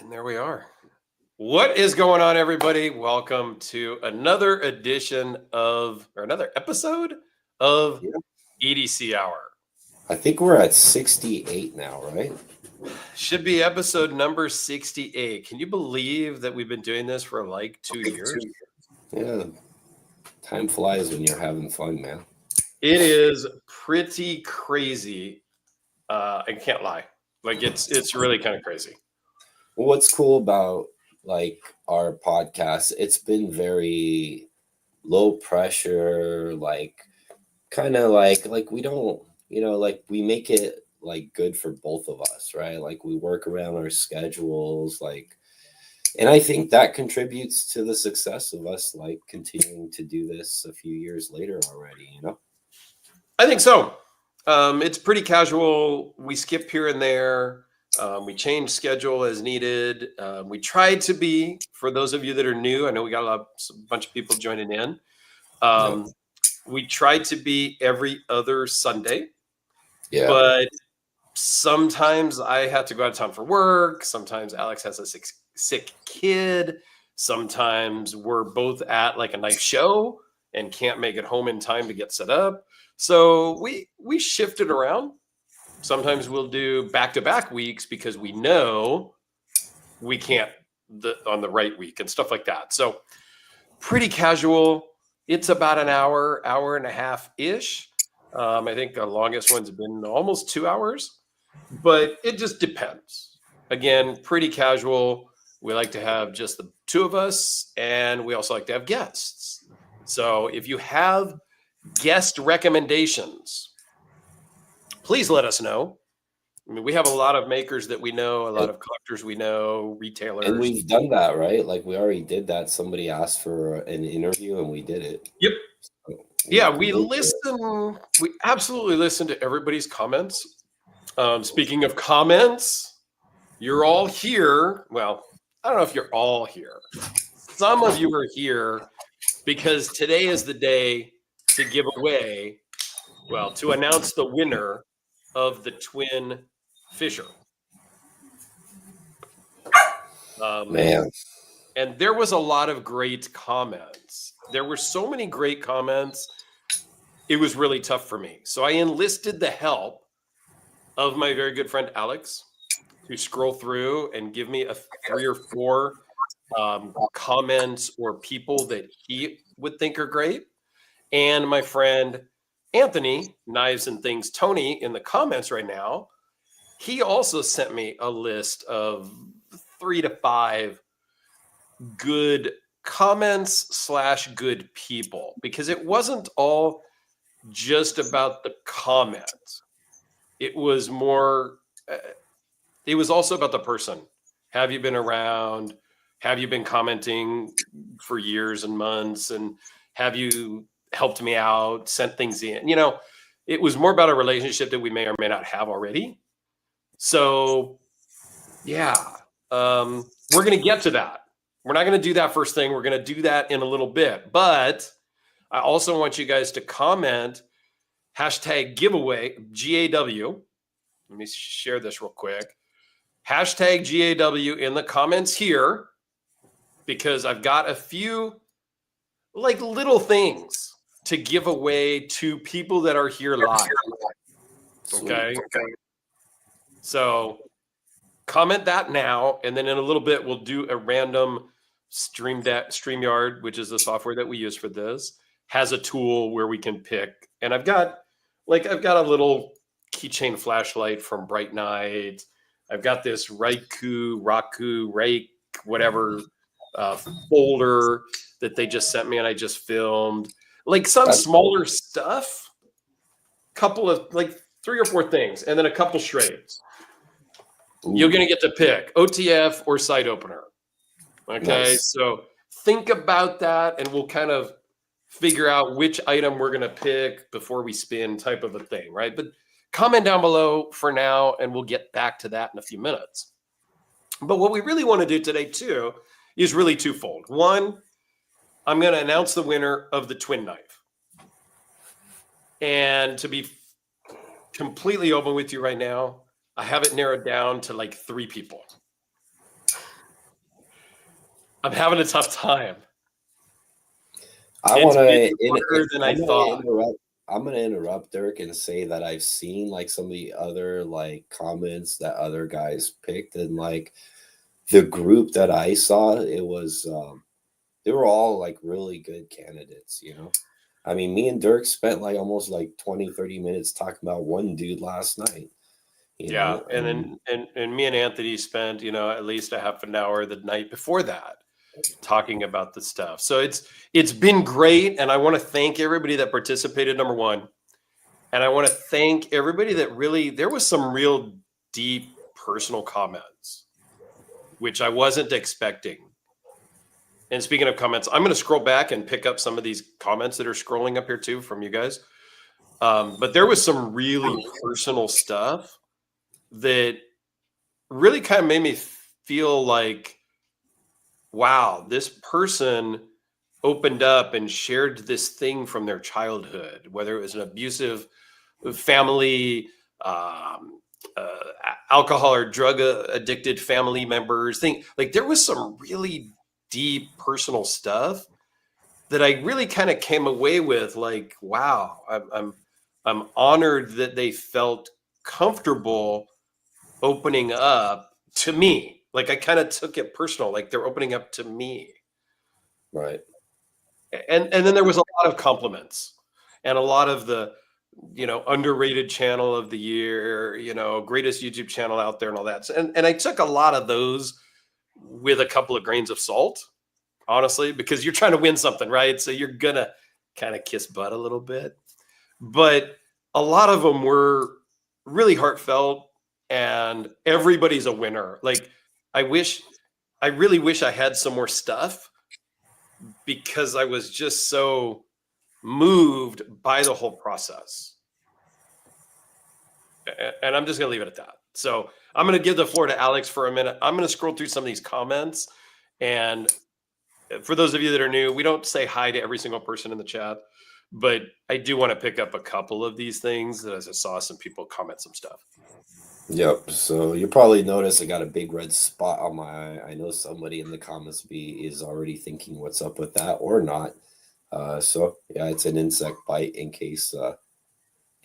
And there we are. What is going on, everybody? Welcome to another edition of, or another episode of EDC Hour. I think we're at 68 now, right? Should be episode number 68. Can you believe that we've been doing this for like 2 years? Yeah. Time flies when you're having fun, man. It is pretty crazy. I can't lie. Like it's really kind of crazy. What's cool about like our podcast, it's been very low pressure, like kind of like we don't, like we make it like good for both of us, right? Like we work around our schedules, like, and I think that contributes to the success of us like continuing to do this a few years later already, I think so. It's pretty casual. We skip here and there. We change schedule as needed. We try to be, for those of you that are new, I know we got a bunch of people joining in. We try to be every other Sunday. Yeah. But sometimes I have to go out of town for work. Sometimes Alex has a sick kid. Sometimes we're both at like a knife show and can't make it home in time to get set up. So we shift it around. Sometimes we'll do back-to-back weeks because we know we can't on the right week and stuff like that. So pretty casual. It's about an hour and a half-ish. I think the longest one's been almost 2 hours, but it just depends. Again, pretty casual. We like to have just the two of us, and we also like to have guests. So if you have guest recommendations, please let us know. I mean, we have a lot of makers that we know, a lot of collectors we know, retailers. And we've done that, right? Like we already did that. Somebody asked for an interview and we did it. Yep. So we listen. We absolutely listen to everybody's comments. Speaking of comments, you're all here. Well, I don't know if you're all here. Some of you are here because today is the day to give away, to announce the winner of the Twin Fisher. Man. And there was a lot of great comments. There were so many great comments. It was really tough for me. So I enlisted the help of my very good friend Alex to scroll through and give me 3 or 4 comments or people that he would think are great. And my friend Anthony, Knives and Things Tony, in the comments right now, he also sent me a list of 3 to 5 good comments / good people, because it wasn't all just about the comments. It was more, it was also about the person. Have you been around? Have you been commenting for years and months? And have you helped me out, sent things in? It was more about a relationship that we may or may not have already. So we're going to get to that. We're not going to do that first thing. We're going to do that in a little bit. But I also want you guys to comment #giveaway, GAW. Let me share this real quick. #GAW in the comments here, because I've got a few like little things to give away to people that are here live. Okay. So comment that now, and then in a little bit we'll do a random StreamYard, which is the software that we use for this, has a tool where we can pick. And I've got a little keychain flashlight from Bright Night. I've got this Raku, whatever folder that they just sent me and I just filmed. Like some smaller stuff, couple of like 3 or 4 things, and then a couple charades. You're going to get to pick OTF or site opener. Okay, nice. So think about that, and we'll kind of figure out which item we're going to pick before we spin, type of a thing, right? But comment down below for now, and we'll get back to that in a few minutes. But what we really want to do today, too, is really twofold. One, I'm going to announce the winner of the twin knife. And to be completely open with you right now, I have it narrowed down to like 3 people. I'm having a tough time. I It's want been to harder than I thought. interrupt. I'm gonna interrupt Dirk and say that I've seen like some of the other like comments that other guys picked, and like the group that I saw, it was they were all like really good candidates, you know. I mean, me and Dirk spent like almost like 20, 30 minutes talking about one dude last night, you Yeah, know. and then and me and Anthony spent, at least a half an hour the night before that talking about the stuff. So it's been great, and I want to thank everybody that participated, number one. And I want to thank everybody that really, there was some real deep personal comments, which I wasn't expecting. And speaking of comments, I'm going to scroll back and pick up some of these comments that are scrolling up here too from you guys. But there was some really personal stuff that really kind of made me feel like, wow, this person opened up and shared this thing from their childhood, whether it was an abusive family, alcohol or drug addicted family members. Like there was some really deep personal stuff that I really kind of came away with like, wow, I'm honored that they felt comfortable opening up to me. Like I kind of took it personal, like they're opening up to me. Right. And then there was a lot of compliments and a lot of the underrated channel of the year, greatest YouTube channel out there and all that. And I took a lot of those with a couple of grains of salt, honestly, because you're trying to win something, right? So you're gonna kind of kiss butt a little bit, but a lot of them were really heartfelt, and everybody's a winner. Like I really wish I had some more stuff, because I was just so moved by the whole process. And I'm just going to leave it at that. So I'm going to give the floor to Alex for a minute. I'm going to scroll through some of these comments. And for those of you that are new, we don't say hi to every single person in the chat, but I do want to pick up a couple of these things as I saw some people comment some stuff. Yep. So you probably notice I got a big red spot on my eye. I know somebody in the comments is already thinking what's up with that or not. So yeah, it's an insect bite in case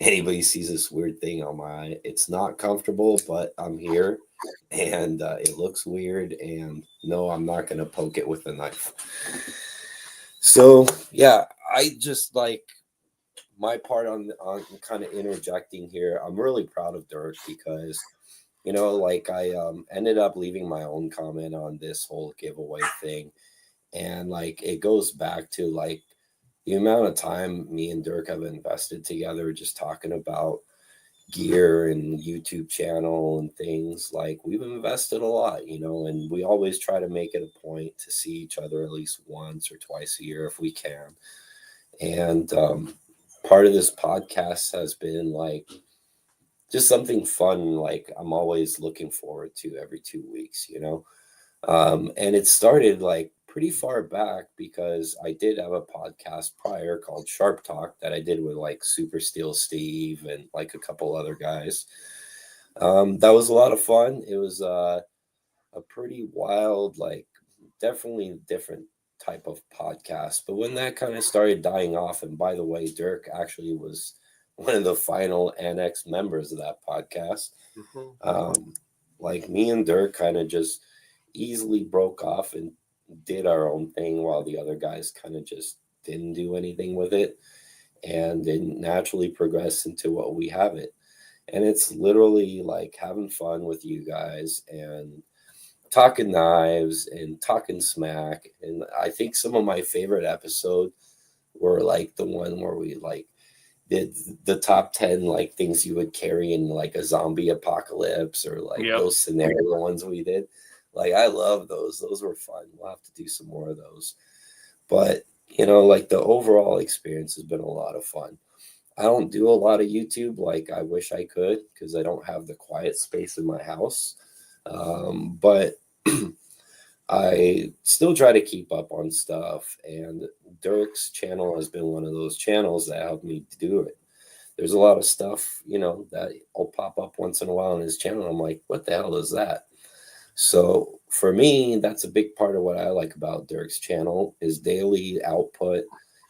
anybody sees this weird thing on my eye. It's not comfortable, but I'm here and it looks weird. And no, I'm not going to poke it with a knife. So yeah, I just like my part on kind of interjecting here. I'm really proud of Dirk because, like I ended up leaving my own comment on this whole giveaway thing. And like it goes back to like the amount of time me and Dirk have invested together just talking about gear and YouTube channel and things. Like we've invested a lot, and we always try to make it a point to see each other at least once or twice a year if we can. And part of this podcast has been like just something fun, like I'm always looking forward to every 2 weeks, and it started like pretty far back because I did have a podcast prior called Sharp Talk that I did with like Super Steel Steve and like a couple other guys. That was a lot of fun. It was a pretty wild, like definitely different type of podcast. But when that kind of started dying off, and by the way, Dirk actually was one of the final annex members of that podcast. Like me and Dirk kind of just easily broke off and did our own thing while the other guys kind of just didn't do anything with it, and then naturally progress into what we have it. And it's literally like having fun with you guys and talking knives and talking smack. And I think some of my favorite episodes were like the one where we like did the top 10 like things you would carry in like a zombie apocalypse, or like those scenario ones we did. Like I love those. Those were fun. We'll have to do some more of those. But like the overall experience has been a lot of fun. I don't do a lot of YouTube like I wish I could because I don't have the quiet space in my house. But I still try to keep up on stuff, and Dirk's channel has been one of those channels that helped me do it. There's a lot of stuff, that will pop up once in a while on his channel. I'm like, what the hell is that? So for me, that's a big part of what I like about Dirk's channel. His daily output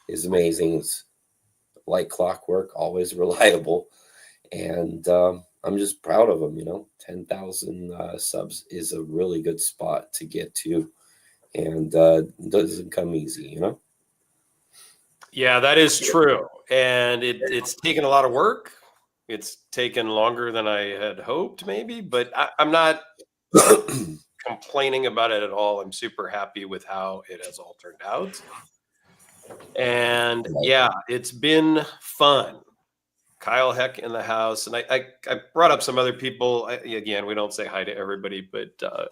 is amazing. It's like clockwork, always reliable. And I'm just proud of him, 10,000 subs is a really good spot to get to. And doesn't come easy. Yeah, that is true. And it's taken a lot of work. It's taken longer than I had hoped, maybe, but I'm not complaining about it at all. I'm super happy with how it has all turned out. And yeah, it's been fun. Kyle Heck in the house. And I brought up some other people. Again, we don't say hi to everybody, but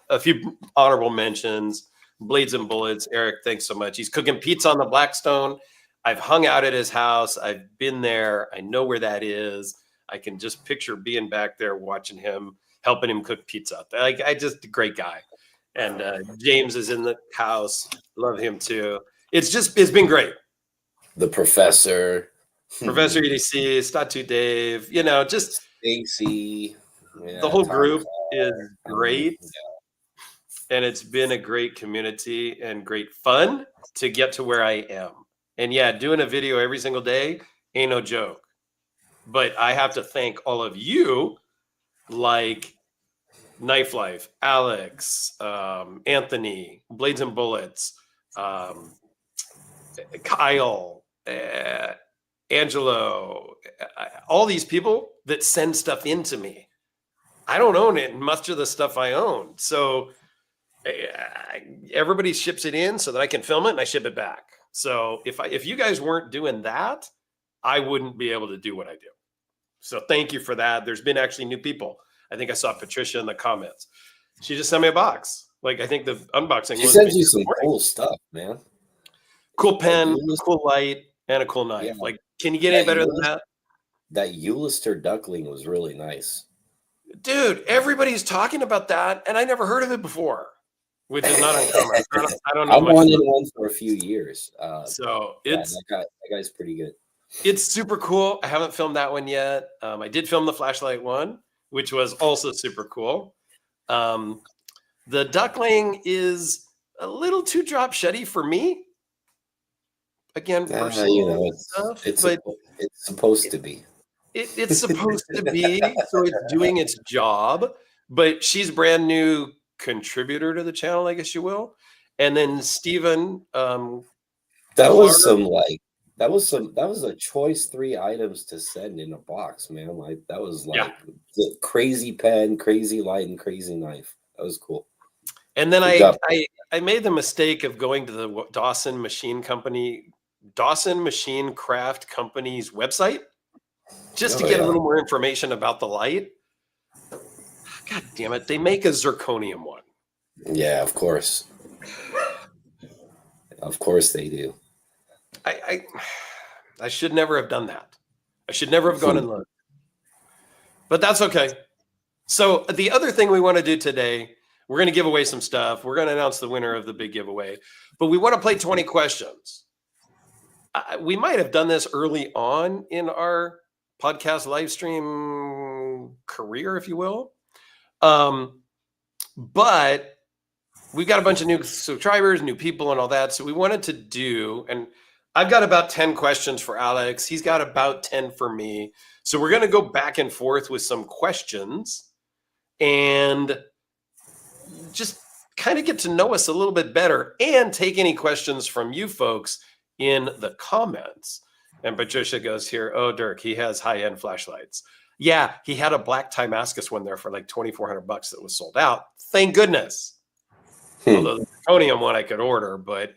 a few honorable mentions. Blades and Bullets. Eric, thanks so much. He's cooking pizza on the Blackstone. I've hung out at his house. I've been there. I know where that is. I can just picture being back there watching him, helping him cook pizza. Like, a great guy. And James is in the house. Love him too. It's been great. The Professor EDC, Statu Dave, just Stacy. The whole group is great. And it's been a great community and great fun to get to where I am. And yeah, doing a video every single day ain't no joke. But I have to thank all of you, like Knife Life, Alex, Anthony, Blades and Bullets, Kyle, Angelo, all these people that send stuff into me. I don't own it, much of the stuff I own. So everybody ships it in so that I can film it and I ship it back. So if you guys weren't doing that, I wouldn't be able to do what I do. So thank you for that. There's been actually new people. I think I saw Patricia in the comments. She just sent me a box. Like, I think the unboxing. She sends you some cool stuff, man. Cool pen, cool light, and a cool knife. Yeah. Like, can you get any better than that? That Ulster duckling was really nice. Dude, everybody's talking about that, and I never heard of it before, which is not uncommon. I don't know. I've wanted one for a few years. So that guy's pretty good. It's super cool. I haven't filmed that one yet. I did film the flashlight one, which was also super cool. The duckling is a little too drop shutty for me. Again, personal stuff, it's supposed to be. It's supposed to be, so it's doing its job. But she's brand new contributor to the channel, I guess you will. And then Steven, that was a choice 3 items to send in a box, man. Like, that was like the crazy pen, crazy light, and crazy knife. That was cool. And then I made the mistake of going to the Dawson Machine Craft Company's website just to get a little more information about the light. God damn it. They make a zirconium one. Yeah, of course. Of course they do. I should never have done that. I should never have gone and looked. But that's okay. So the other thing we want to do today, we're going to give away some stuff. We're going to announce the winner of the big giveaway. But we want to play 20 questions. We might have done this early on in our podcast live stream career, if you will. But we've got a bunch of new subscribers, new people, and all that. So we wanted to do, and I've got about 10 questions for Alex. He's got about 10 for me. So we're going to go back and forth with some questions and just kind of get to know us a little bit better and take any questions from you folks in the comments. And Patricia goes here, oh, Dirk, he has high-end flashlights. Yeah, he had a black Timascus one there for like $2,400 that was sold out. Thank goodness. Although the zirconium one I could order, but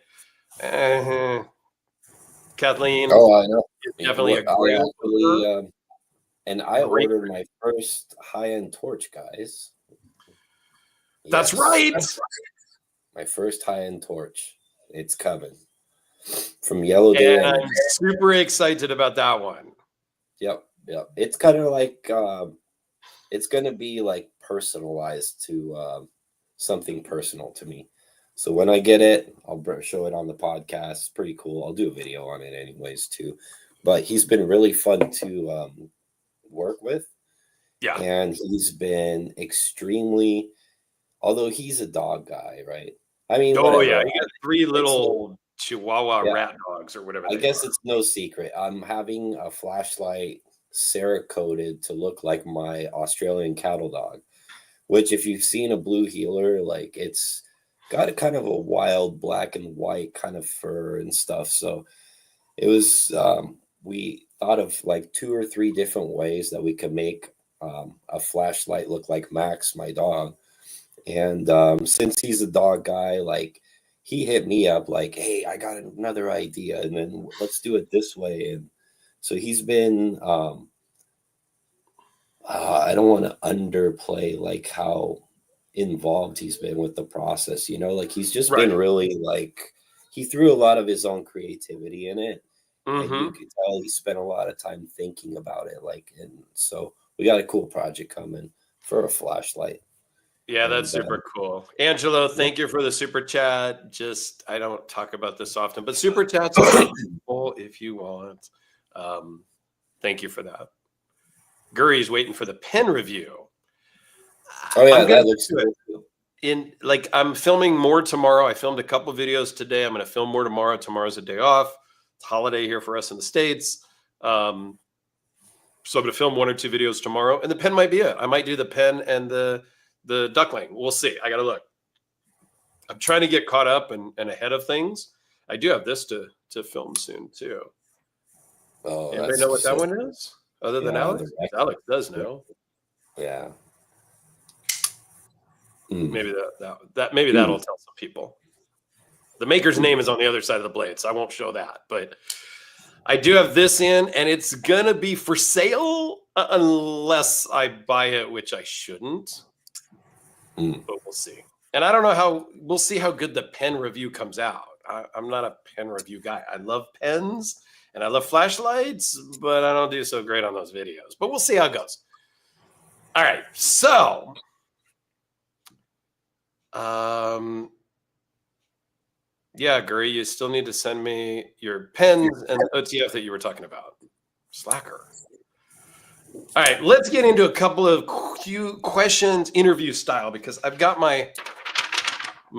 Kathleen. Oh, I know. Definitely a great and I ordered my first high-end torch, guys. That's right. My first high-end torch. It's coming from Yellow Day. And I'm super excited about that one. Yep. It's kind of like it's going to be like personalized to something personal to me. So when I get it, I'll show it on the podcast. It's pretty cool. I'll do a video on it anyways too. But he's been really fun to work with. Yeah. And he's been extremely although he's a dog guy, right? I mean, Oh whatever. yeah, you got three It's little Chihuahua yeah, rat dogs or whatever I they guess are. it's no secret. I'm having a flashlight Cerakoted to look like my Australian cattle dog, which if you've seen a blue heeler, like it's got a kind of a wild black and white kind of fur and stuff. So it was we thought of like 2 or 3 different ways that we could make a flashlight look like Max, my dog. And since he's a dog guy, like he hit me up like, "Hey, I got another idea, and then let's do it this way." And so he's been. I don't want to underplay like how involved he's been with the process. You know, like he's just Right. been really like he threw a lot of his own creativity in it, and you Mm-hmm. could tell he spent a lot of time thinking about it. Like, and so we got a cool project coming for a flashlight, Yeah, that's and super cool. Angelo, yeah. thank you for the super chat. Just I don't talk about this often, but super chats are cool if you want. Thank you for that. Guri's waiting for the pen review. Oh yeah, I'm gonna that looks do it. cool. I'm filming more tomorrow. I filmed a couple videos today. I'm going to film more tomorrow. Tomorrow's a day off. It's holiday here for us in the States. So I'm going to film 1 or 2 videos tomorrow, and the pen might be it. I might do the pen and the duckling. We'll see. I got to look. I'm trying to get caught up and ahead of things. I do have this to film soon too. Oh, Anybody that's know what that so one is? Other than yeah, Alex? Alex does know. yeah. Maybe maybe that'll tell some people. The maker's name is on the other side of the blade, so I won't show that. But I do have this in, and it's gonna be for sale unless I buy it, which I shouldn't. But we'll see. And I don't know how. We'll see how good the pen review comes out. I'm not a pen review guy. I love pens and I love flashlights, but I don't do so great on those videos. But we'll see how it goes. All right, so. Yeah, Guri, you still need to send me your pens and the OTF that you were talking about. Slacker. All right, let's get into a couple of questions, interview style, because I've got my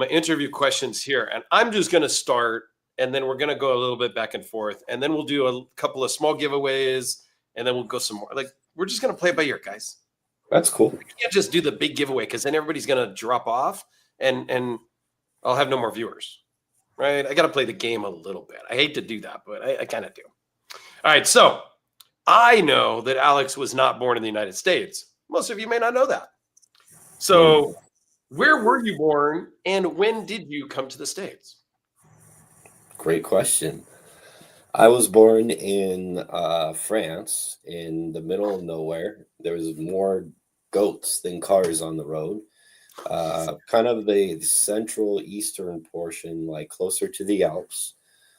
interview questions here, and I'm just going to start, and then we're going to go a little bit back and forth, and then we'll do a couple of small giveaways, and then we'll go some more. Like we're just going to play it by ear, guys. That's cool. We can't just do the big giveaway because then everybody's going to drop off, and I'll have no more viewers. Right? I got to play the game a little bit. I hate to do that, but I kind of do. All right. So I know that Alex was not born in the United States. Most of you may not know that. So where were you born and when did you come to the States? Great question. I was born in France in the middle of nowhere. There was more goats than cars on the road. Kind of the central eastern portion, like closer to the Alps.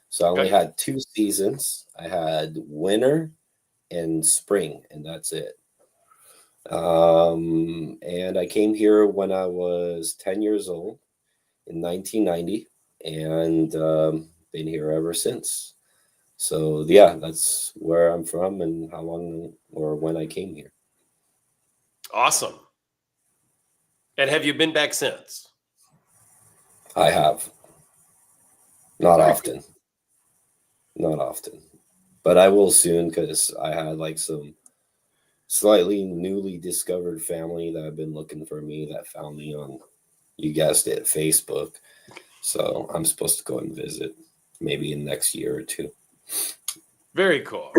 So I only had 2 seasons. I had winter and spring, and that's it. And I came here when I was 10 years old in 1990, and been here ever since. So yeah, that's where I'm from and how long or when I came here. Awesome. And have you been back since? I have. Not often. Not often. But I will soon because I had like some slightly newly discovered family that have been looking for me that found me on, you guessed it, Facebook. So I'm supposed to go and visit maybe in the next year or 2. Very cool.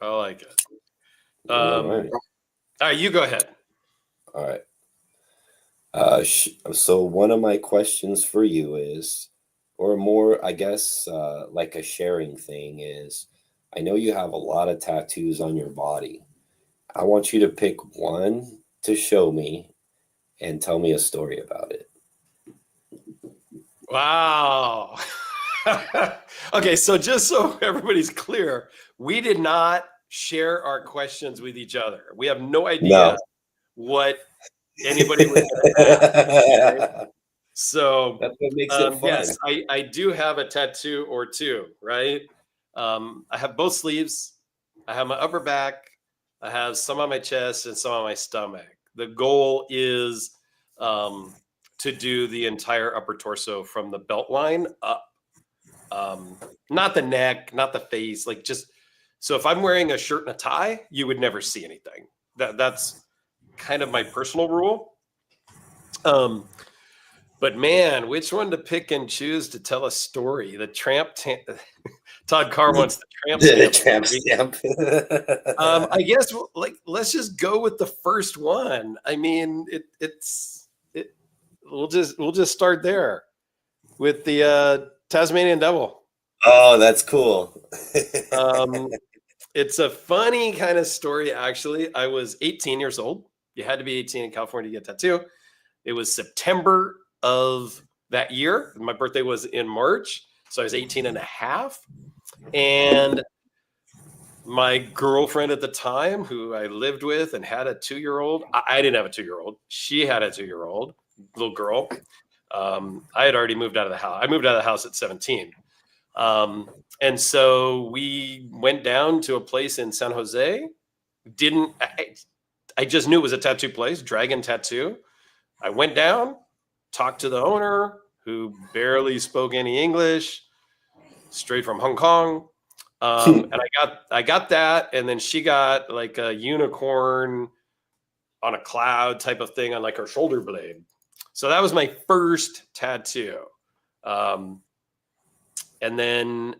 I like it. All right. All right, you go ahead. All right. So one of my questions for you is, or more, I guess, like a sharing thing is, I know you have a lot of tattoos on your body. I want you to pick one to show me and tell me a story about it. Wow. Okay, so just so everybody's clear, we did not share our questions with each other. We have no idea what anybody was going to ask. Right? So that's what makes it fun. Yes, I do have a tattoo or 2, right? I have both sleeves. I have my upper back. I have some on my chest and some on my stomach. The goal is to do the entire upper torso from the belt line up. Not the neck, not the face, like just so if I'm wearing a shirt and a tie, you would never see anything. That's kind of my personal rule. But man, which one to pick and choose to tell a story? The Todd Carr wants the tramp stamp. Tramp stamp. I guess like let's just go with the first one. I mean, we'll just start there with the Tasmanian Devil. Oh, that's cool. It's a funny kind of story, actually. I was 18 years old. You had to be 18 in California to get a tattoo. It was September of that year. My birthday was in March, so I was 18 and a half. And my girlfriend at the time, who I lived with and had a 2-year-old, I didn't have a 2-year-old. She had a 2-year-old little girl. I had already moved out of the house. I moved out of the house at 17. And so we went down to a place in San Jose. I just knew it was a tattoo place, Dragon Tattoo. I went down, talked to the owner, who barely spoke any English, straight from Hong Kong. And I got that, and then she got like a unicorn on a cloud type of thing on like her shoulder blade. So that was my first tattoo. And then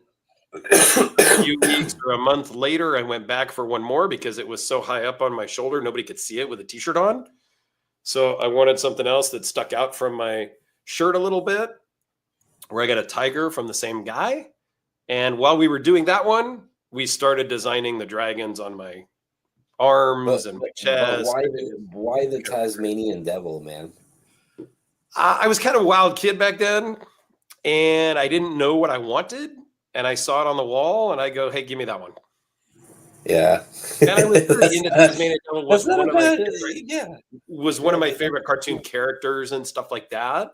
a few weeks or a month later, I went back for one more because it was so high up on my shoulder, nobody could see it with a t-shirt on. So I wanted something else that stuck out from my shirt a little bit, where I got a tiger from the same guy. And while we were doing that one, we started designing the dragons on my arms and my chest. Why the Tasmanian Devil, man? I was kind of a wild kid back then, and I didn't know what I wanted. And I saw it on the wall, and I go, "Hey, give me that one." Yeah. And I was pretty into Tasmanian Devil. Was one of my favorite cartoon characters and stuff like that.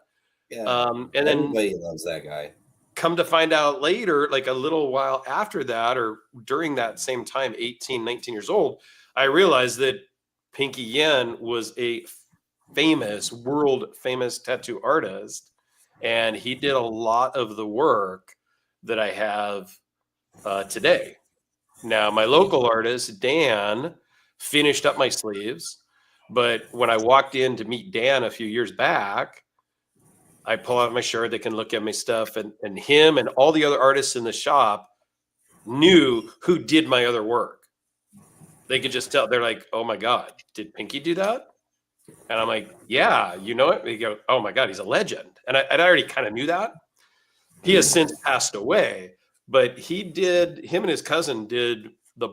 Yeah. And then everybody loves that guy. Come to find out later, like a little while after that, or during that same time, 18, 19 years old, I realized that Pinky Yen was a world famous tattoo artist. And he did a lot of the work that I have today. Now, my local artist, Dan, finished up my sleeves. But when I walked in to meet Dan a few years back, I pull out my shirt, they can look at my stuff, and him and all the other artists in the shop knew who did my other work. They could just tell. They're like, "Oh my God, did Pinky do that?" And I'm like, "Yeah, you know it?" They go, "Oh my God, he's a legend." And I already kind of knew that. He has since passed away, but him and his cousin did the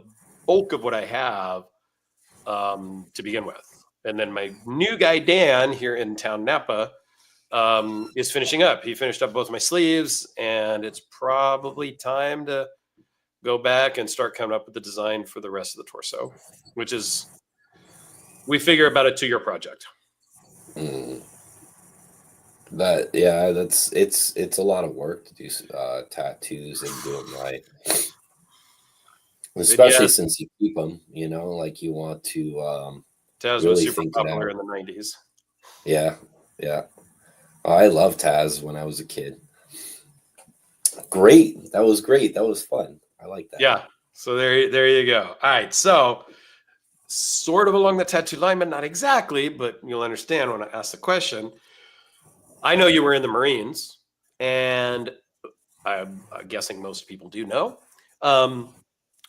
bulk of what I have to begin with. And then my new guy, Dan, here in town, Napa, is finishing up. He finished up both my sleeves, and it's probably time to go back and start coming up with the design for the rest of the torso, which is, we figure, about a 2-year project. It's a lot of work to do tattoos and do them right, especially since you keep them. You know, like you want to. Taz really was super think popular in the 90s. Yeah. I loved Taz when I was a kid. Great. That was great. That was fun. I like that. Yeah. So there you go. All right. So sort of along the tattoo line, but not exactly, but you'll understand when I ask the question. I know you were in the Marines, and I'm guessing most people do know.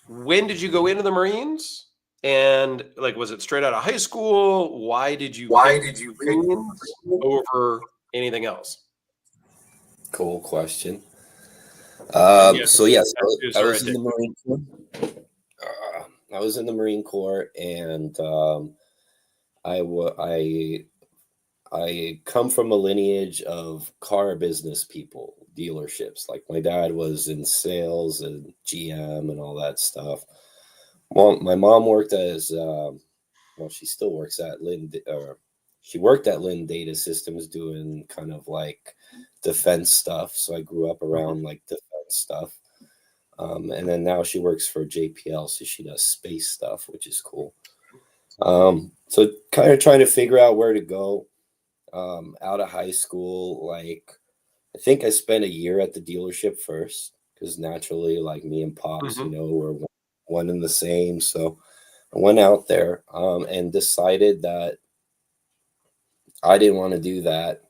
When did you go into the Marines? And like, was it straight out of high school? Why did you Marines over anything else? Cool question. I was in the Marine Corps. I was in the Marine Corps, and I come from a lineage of car business people, dealerships. Like my dad was in sales and GM and all that stuff. Well, my mom worked as she still works at she worked at Lynn Data Systems doing kind of like defense stuff. So I grew up around like defense stuff. And then now she works for JPL, so she does space stuff, which is cool. So kind of trying to figure out where to go. out of high school, like I think I spent a year at the dealership first because naturally, like me and Pops, Hmm. we're one and the same. So I went out there and decided that I didn't want to do that.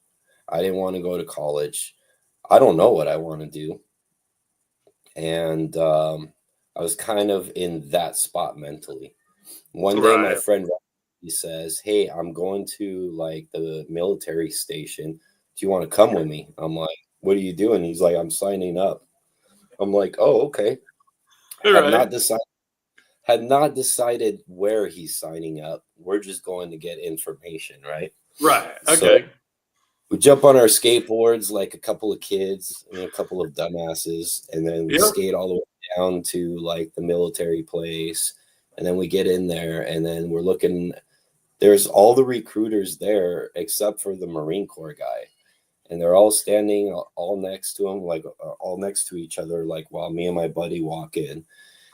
I didn't want to go to college. I don't know what I want to do. And I was kind of in that spot mentally. One day, my Right. friend, he says, "Hey, I'm going to like the military station. Do you want to come with me?" I'm like, "What are you doing?" He's like, "I'm signing up." I'm like, "Oh, okay." Had Right. not decided had not decided where he's signing up. We're just going to get information, right? Right. So Okay. we jump on our skateboards like a couple of kids and a couple of dumbasses, and then we Yep. skate all the way down to like the military place. And then we get in there, and then we're looking. There's all the recruiters there except for the Marine Corps guy. And they're all standing all next to him, like all next to each other, like while me and my buddy walk in.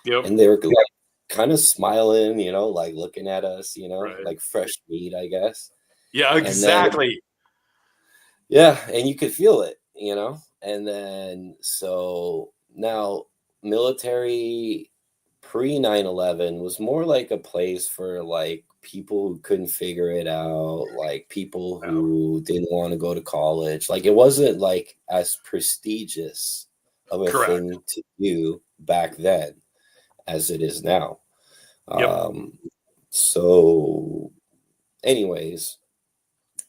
Yep. And they're like kind of smiling, like looking at us, Right. like fresh meat, I guess. Yeah. And then Exactly. yeah, and you could feel it. And then so now military pre 9/11 was more like a place for like people who couldn't figure it out, like people Wow. who didn't want to go to college. Like it wasn't like as prestigious of a Correct. thing to do back then as it is now. Yep. Um, so anyways,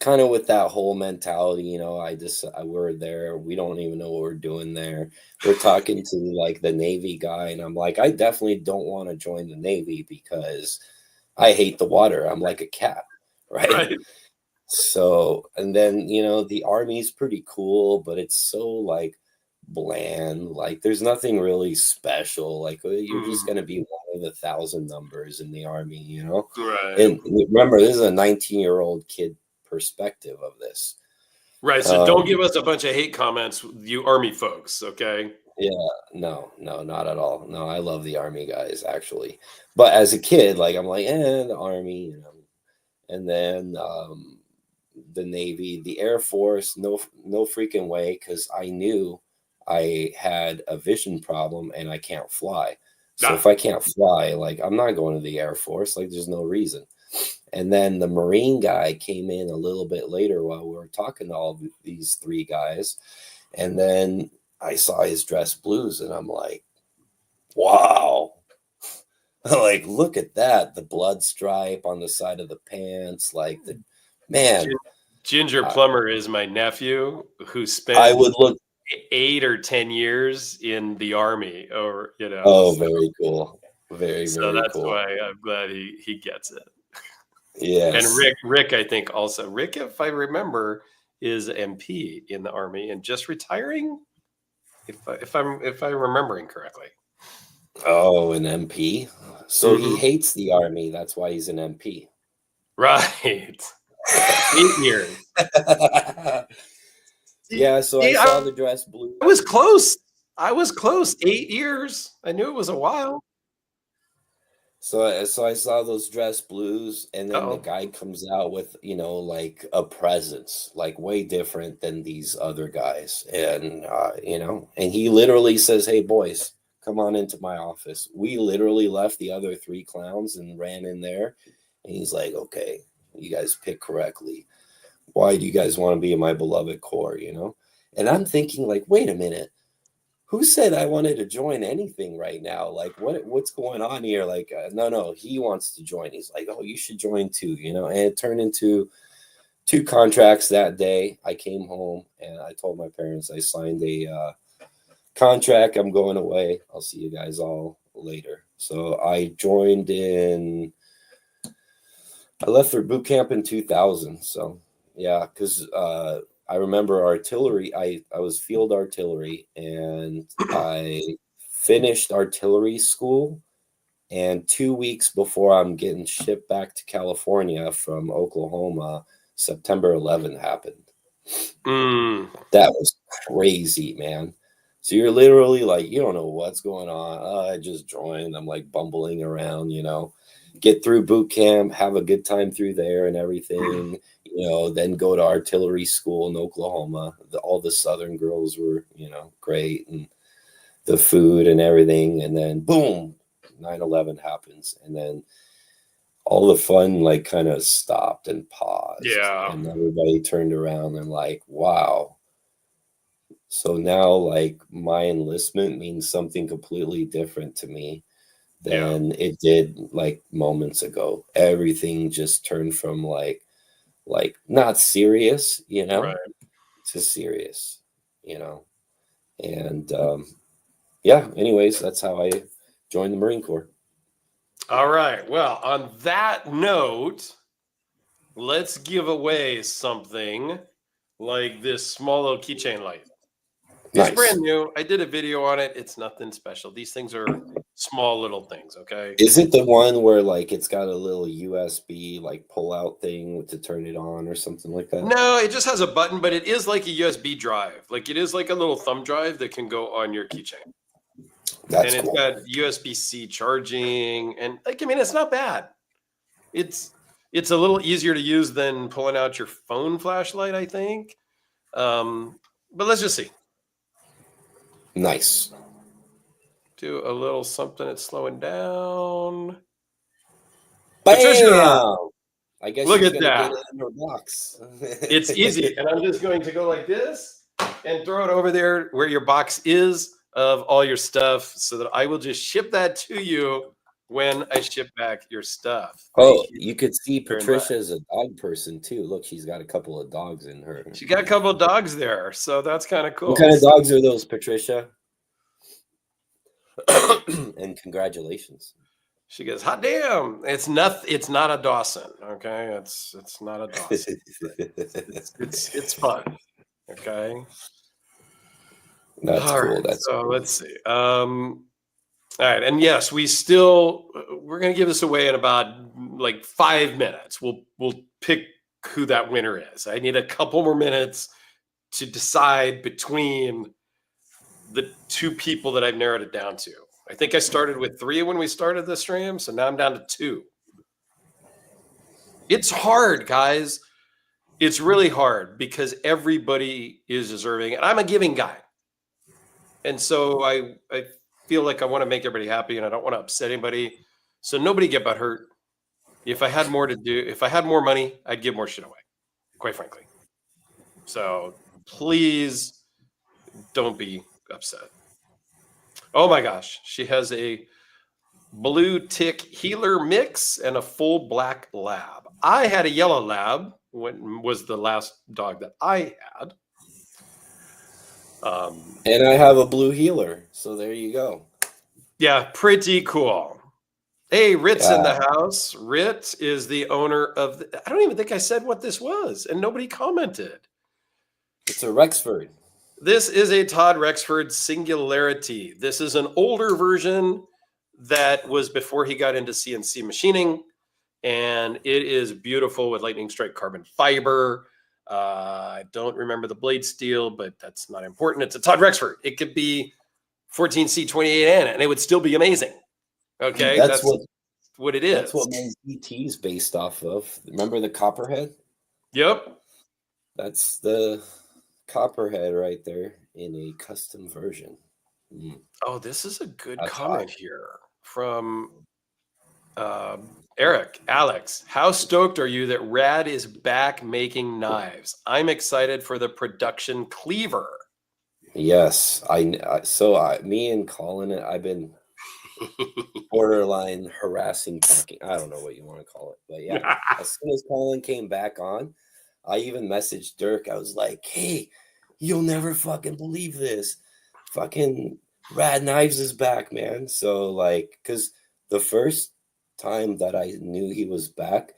kind of with that whole mentality, we're there. We don't even know what we're doing there. We're talking to like the Navy guy, and I'm like, I definitely don't want to join the Navy because I hate the water. I'm like a cat, right? Right. So, and then, the Army's pretty cool, but it's so like bland. Like, there's nothing really special. Like, you're just Mhm. going to be one of the thousand numbers in the Army. Right. And remember, this is a 19-year-old kid perspective of this. Right. So don't Um, give us a bunch of hate comments, you Army folks. Okay. yeah, no, not at all. No, I love the Army guys actually. But as a kid, like I'm like, the Army. And then the Navy, the Air Force, no freaking way, because I knew I had a vision problem and I can't fly. So if Ah, I can't fly, like I'm not going to the Air Force. Like there's no reason. And then the Marine guy came in a little bit later while we were talking to all these three guys. And then I saw his dress blues and I'm like, wow. Like, look at that. The blood stripe on the side of the pants. Like, man, Gin- Ginger I, Plumber is my nephew who I spent would look. 8 or 10 years in the Army, or Oh, so, very cool. Very, so very that's cool. why I'm glad he gets it. And Yes. Rick, I think also Rick, if I remember, is MP in the Army and just retiring, if I'm remembering correctly. Oh, an MP. So he Hmm. hates the Army. That's why he's an MP. Right. 8 years. See, Yeah, so I see, saw the dress blue. I was close. I was close. 8 years. I knew it was a while. So I saw those dress blues, and then the Oh, guy comes out with, like a presence, like way different than these other guys. And he literally says, "Hey, boys, come on into my office." We literally left the other three clowns and ran in there. And he's like, "Okay, you guys pick correctly. Why do you guys want to be in my beloved Corps?" And I'm thinking, like, wait a minute. Who said I wanted to join anything right now? Like, what's going on here? Like, no, he wants to join. He's like, oh, you should join too. And it turned into 2 contracts that day. I came home and I told my parents I signed a contract. I'm going away. I'll see you guys all later. So I joined in. I left for boot camp in 2000. So yeah, because I remember artillery. I was field artillery, and I finished artillery school. And 2 weeks before I'm getting shipped back to California from Oklahoma, September 11th happened. mm, That was crazy, man. So you're literally like, you don't know what's going on. Oh, I just joined. I'm like bumbling around, get through boot camp, have a good time through there and everything. you know, then go to artillery school in Oklahoma. All the Southern girls were, you know, great, and the food and everything. And then boom, 9/11 happens. And then all the fun like kind of stopped and paused. Yeah. And everybody turned around and like, wow. So now like my enlistment means something completely different to me than it did like moments ago. Everything just turned from like not serious, you know, Right. to serious, you know. And yeah, anyways, that's how I joined the Marine Corps. All right. Well, on that note, let's give away something like this small little keychain light. It's Nice. brand new. I did a video on it. It's nothing special. These things are small little things, okay? Is it the one where like it's got a little USB like pull out thing to turn it on or something like that? No, it just has a button, but it is like a USB drive. Like it is like a little thumb drive that can go on your keychain. That's And it's cool. got USB-C charging, and like I mean, it's not bad. It's a little easier to use than pulling out your phone flashlight, I think. But let's just see. Nice. Do a little something. It's slowing down. Bam! Patricia, I guess look she's at gonna that. get it in her box. It's easy, and I'm just going to go like this and throw it over there where your box is of all your stuff, so that I will just ship that to you when I ship back your stuff. Oh, you could see very Patricia is a dog person too. Look, she's got a couple of dogs in her. She got a couple of dogs there, so that's kind of cool. What kind of dogs are those, Patricia? And congratulations. She goes, hot damn. It's not a Dawson. Okay. It's not a Dawson. it's fun. Okay. That's all cool. Right, That's so cool. let's see. All right. And yes, we're gonna give this away in about like 5 minutes. We'll pick who that winner is. I need a couple more minutes to decide between the two people that I've narrowed it down to. I think I started with 3 when we started the stream, so now I'm down to 2. It's hard, guys. It's really hard because everybody is deserving, and I'm a giving guy. And so I feel like I want to make everybody happy, and I don't want to upset anybody. So nobody get butthurt. If I had more to do, if I had more money, I'd give more shit away, quite frankly. So please don't be upset. Oh my gosh, she has a blue tick healer mix and a full black lab. I had a yellow lab when was the last dog that I had. And I have a blue healer, so there you go. Yeah, pretty cool. Hey, Rit's in the house. Rit is the owner of I don't even think I said what this was, and nobody commented. It's a Rexford. This is a Todd Rexford Singularity. This is an older version that was before he got into CNC machining, and it is beautiful with lightning strike carbon fiber. I don't remember the blade steel, but that's not important. It's a Todd Rexford. It could be 14C28N, and it would still be amazing. Okay, that's what it is. That's what my ZT is based off of. Remember the Copperhead? Yep. That's the Copperhead right there in a custom version. Oh, this is a good comment here from Dirk Alex. How stoked are you that Rad is back making knives? I'm excited for the production cleaver. Yes, me and Colin, I've been borderline harassing, talking. I don't know what you want to call it, but yeah. As soon as Colin came back on, I even messaged Dirk. I was like, "Hey, you'll never fucking believe this. Fucking Rad Knives is back, man." So like, because the first time that I knew he was back,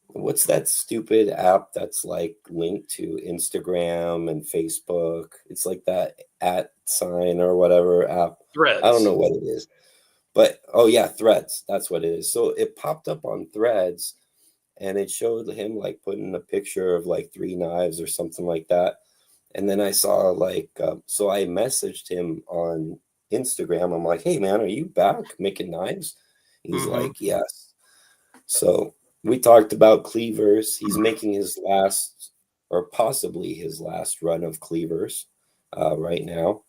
what's that stupid app that's like linked to Instagram and Facebook? It's like that @ or whatever app. Threads. I don't know what it is. But oh yeah, Threads. That's what it is. So it popped up on Threads, and it showed him like putting a picture of like 3 knives or something like that. And then I saw like, so I messaged him on Instagram. I'm like, "Hey man, are you back making knives?" He's like, "Yes." So we talked about cleavers. He's making his last, or possibly his last run of cleavers right now.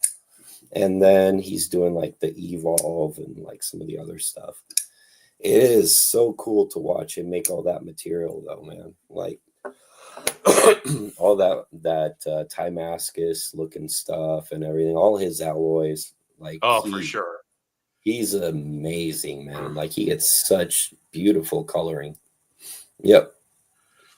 And then he's doing like the Evolve and like some of the other stuff. It is so cool to watch him make all that material though, man. Like all that Timascus looking stuff and everything, all his alloys. Like for sure. He's amazing, man. Like he gets such beautiful coloring. Yep.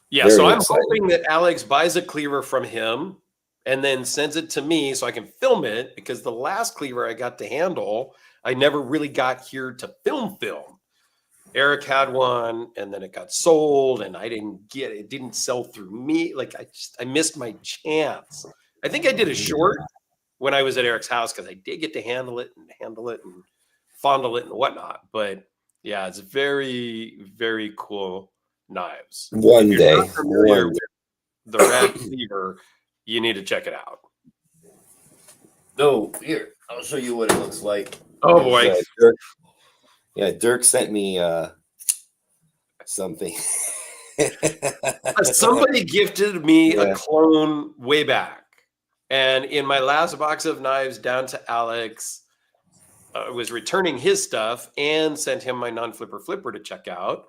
Yeah, Very so I'm exciting. hoping that Alex buys a cleaver from him and then sends it to me so I can film it, because the last cleaver I got to handle, I never really got here to film. Eric had one and then it got sold and I didn't get it. It didn't sell through me. Like I missed my chance. I think I did a short when I was at Eric's house because I did get to handle it and fondle it and whatnot. But yeah, it's very, very cool knives. One If day. you're not familiar with the Rad Cleaver, you need to check it out. No, here, I'll show you what it looks like. Oh boy. Dirk sent me something. Somebody gifted me a clone way back. And in my last box of knives down to Alex, I was returning his stuff and sent him my non-flipper flipper to check out.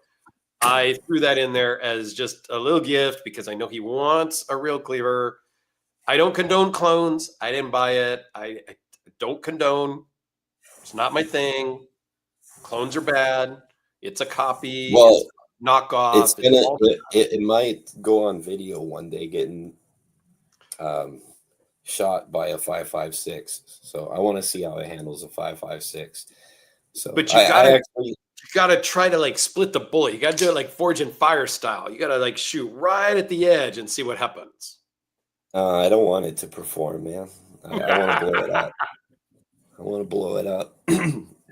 I threw that in there as just a little gift because I know he wants a real cleaver. I don't condone clones. I didn't buy it. I don't condone. It's not my thing. Clones are bad. It's a copy. Well, it's a knockoff. It might go on video one day getting shot by a 5.56. So I want to see how it handles a 5.56. So, but you gotta try to like split the bullet. You gotta do it like Forge and Fire style. You gotta like shoot right at the edge and see what happens. I don't want it to perform, man. I want to blow it up. I want to blow it up.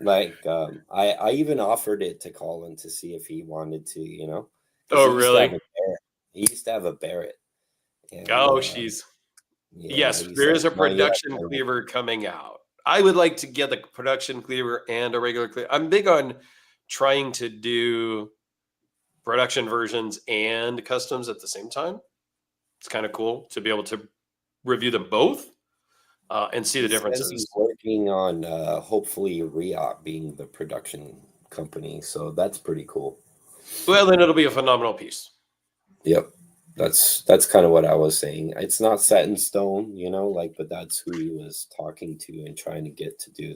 Like I even offered it to Colin to see if he wanted to, you know. Oh, really? He used to have a Barrett. And, she's yes. There is a production cleaver coming out. I would like to get a production cleaver and a regular cleaver. I'm big on trying to do production versions and customs at the same time. It's kind of cool to be able to review them both and see the differences. He's working on hopefully Reop being the production company, so that's pretty cool. Well, then it'll be a phenomenal piece. Yep, that's kind of what I was saying. It's not set in stone, you know, like, but that's who he was talking to and trying to get to do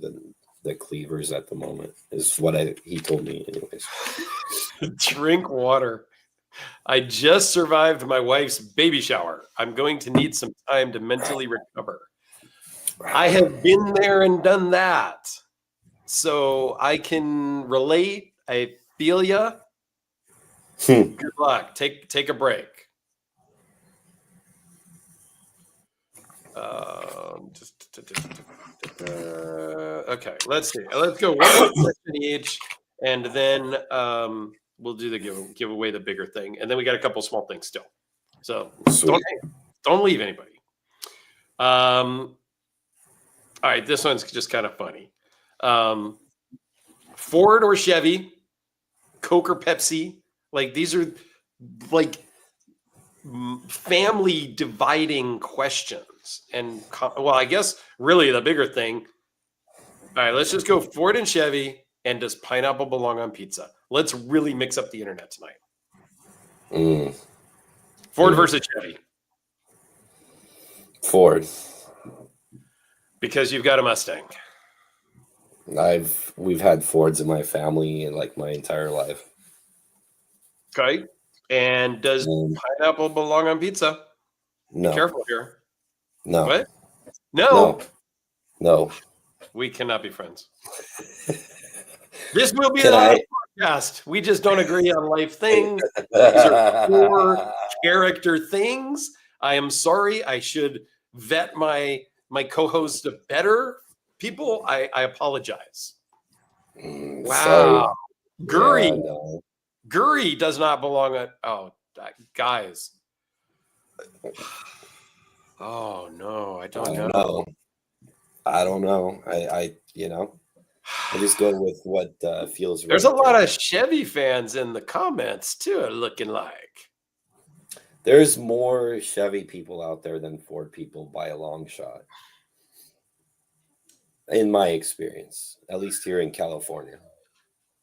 the cleavers at the moment is what he told me, anyways. Drink water. I just survived my wife's baby shower. I'm going to need some time to mentally recover. I have been there and done that. So I can relate. I feel ya. Good luck. Take a break. Okay, let's see. Let's go one question each, and then we'll do the give away the bigger thing, and then we got a couple small things still. So don't leave anybody. All right, this one's just kind of funny. Ford or Chevy, Coke or Pepsi? Like these are like family dividing questions. And well, I guess really the bigger thing. All right, let's just go Ford and Chevy. And does pineapple belong on pizza? Let's really mix up the internet tonight. Ford versus Chevy. Ford. Because you've got a Mustang. We've had Fords in my family like my entire life. Okay. And does pineapple belong on pizza? No. Be careful here. No. What? No. We cannot be friends. This will be the last podcast. We just don't agree on life things. These are core character things. I am sorry. I should vet my co-host better. People, I apologize. Wow. Guri. Yeah, no. Guri does not belong at guys. Oh no, I don't know. I don't know. I you know. I just go with what feels There's right a lot there. of Chevy fans in the comments too, looking like. There's more Chevy people out there than Ford people by a long shot, in my experience, at least here in California.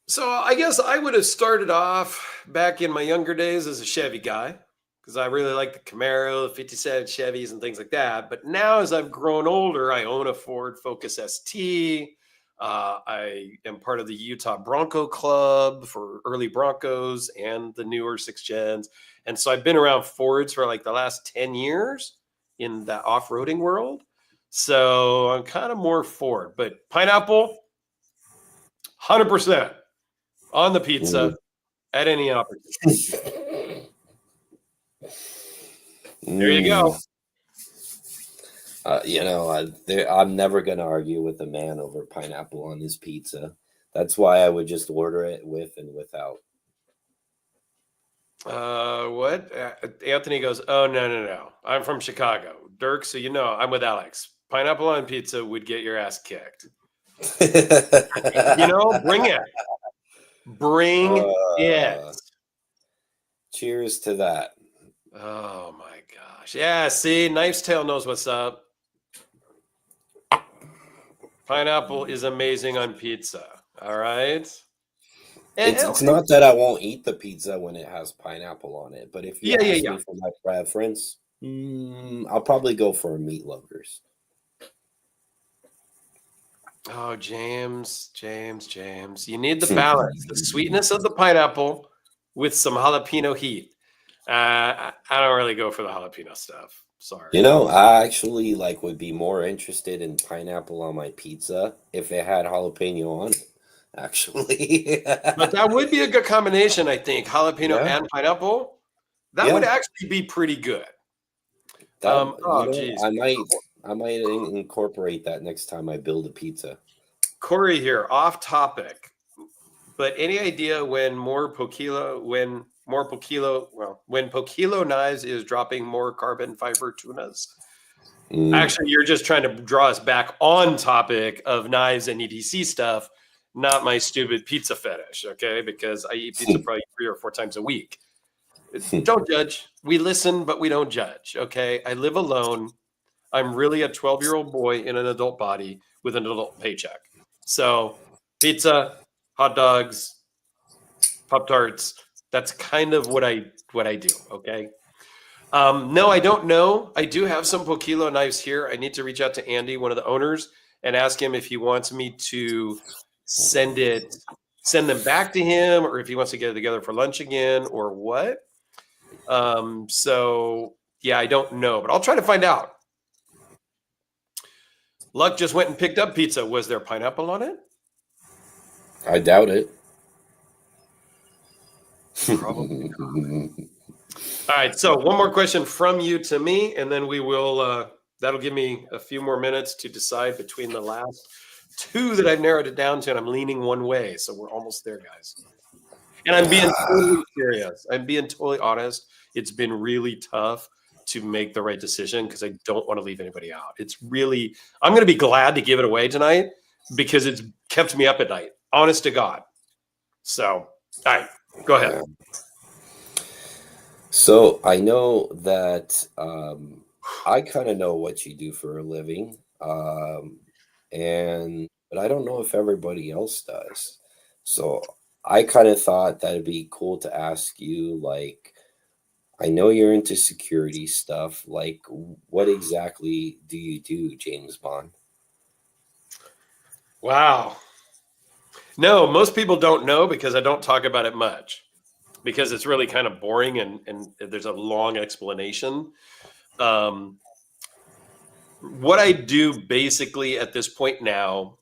So I guess I would have started off back in my younger days as a Chevy guy because I really like the Camaro, the 57 Chevys, and things like that. But now, as I've grown older, I own a Ford Focus ST. I am part of the Utah Bronco Club for early Broncos and the newer 6 gens. And so I've been around Fords for like the last 10 years in the off roading world. So I'm kind of more Ford, but pineapple, 100%. On the pizza at any opportunity. There you go. I'm never going to argue with a man over pineapple on his pizza. That's why I would just order it with and without. What? Anthony goes, oh, no. I'm from Chicago. Dirk, so you know, I'm with Alex. Pineapple on pizza would get your ass kicked. Bring it. Bring it. Cheers to that. Oh, my gosh. Yeah, see, Knife's Tale knows what's up. Pineapple is amazing on pizza. All right? It's not that I won't eat the pizza when it has pineapple on it, but if you ask me for my preference, I'll probably go for a meat lovers. Oh, James. You need the balance, the sweetness of the pineapple with some jalapeno heat. I don't really go for the jalapeno stuff. Sorry. I actually would be more interested in pineapple on my pizza if it had jalapeno on it. Actually, but that would be a good combination, I think. Jalapeno and pineapple. That would actually be pretty good. I might incorporate that next time I build a pizza. Corey here, off topic. But any idea when Pokilo Knives is dropping more carbon fiber tunas? Actually, you're just trying to draw us back on topic of knives and EDC stuff, not my stupid pizza fetish, okay? Because I eat pizza probably 3 or 4 times a week. Don't judge. We listen, but we don't judge, okay? I live alone. I'm really a 12-year-old boy in an adult body with an adult paycheck. So pizza, hot dogs, Pop-Tarts, that's kind of what I do, okay? No, I don't know. I do have some Pokilo knives here. I need to reach out to Andy, one of the owners, and ask him if he wants me to send them back to him, or if he wants to get it together for lunch again, or what. So yeah, I don't know, but I'll try to find out. Luck just went and picked up pizza. Was there pineapple on it? I doubt it. Probably not. All right, so one more question from you to me, and then we will, that'll give me a few more minutes to decide between the last 2 that I've narrowed it down to, and I'm leaning one way, so we're almost there, guys. And I'm being totally serious. I'm being totally honest. It's been really tough to make the right decision because I don't want to leave anybody out. I'm going to be glad to give it away tonight because it's kept me up at night, honest to God. So, all right, go ahead. So I know that I kind of know what you do for a living, but I don't know if everybody else does. So I kind of thought that it'd be cool to ask you, I know you're into security stuff. What exactly do you do, James Bond? Wow. No, most people don't know because I don't talk about it much because it's really kind of boring and there's a long explanation. What I do basically at this point now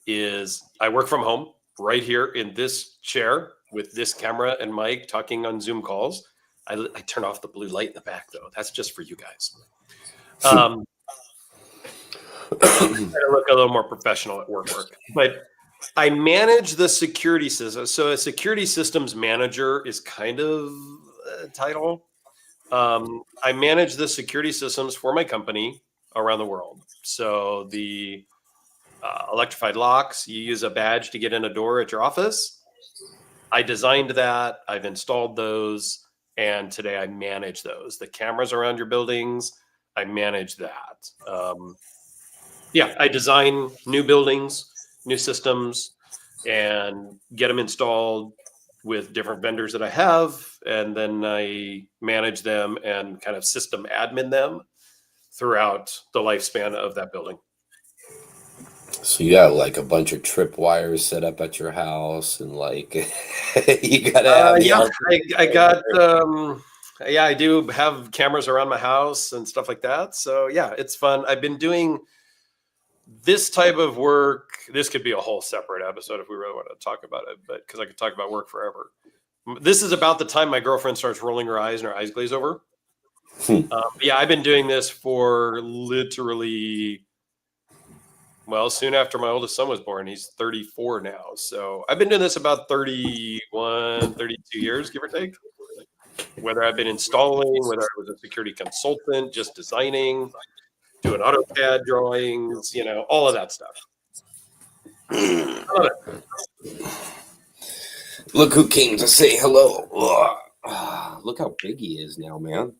is I work from home right here in this chair with this camera and mic talking on Zoom calls. I turn off the blue light in the back though. That's just for you guys. I look a little more professional at work, but I manage the security system. So a security systems manager is kind of a title. I manage the security systems for my company around the world. So the electrified locks. You use a badge to get in a door at your office. I designed that. I've installed those. And today I manage those. The cameras around your buildings, I manage that. I design new buildings, new systems, and get them installed with different vendors that I have. And then I manage them and kind of system admin them throughout the lifespan of that building. So you got like a bunch of tripwires set up at your house, and like you gotta have I do have cameras around my house and stuff like that. So yeah, it's fun. I've been doing this type of work. This could be a whole separate episode if we really want to talk about it, but because I could talk about work forever. This is about the time my girlfriend starts rolling her eyes and her eyes glaze over. I've been doing this for literally, soon after my oldest son was born. He's 34 now. So I've been doing this about 31, 32 years, give or take. Whether I've been installing, whether I was a security consultant, just designing, doing AutoCAD drawings, all of that stuff. Look who came to say hello. Look how big he is now, man.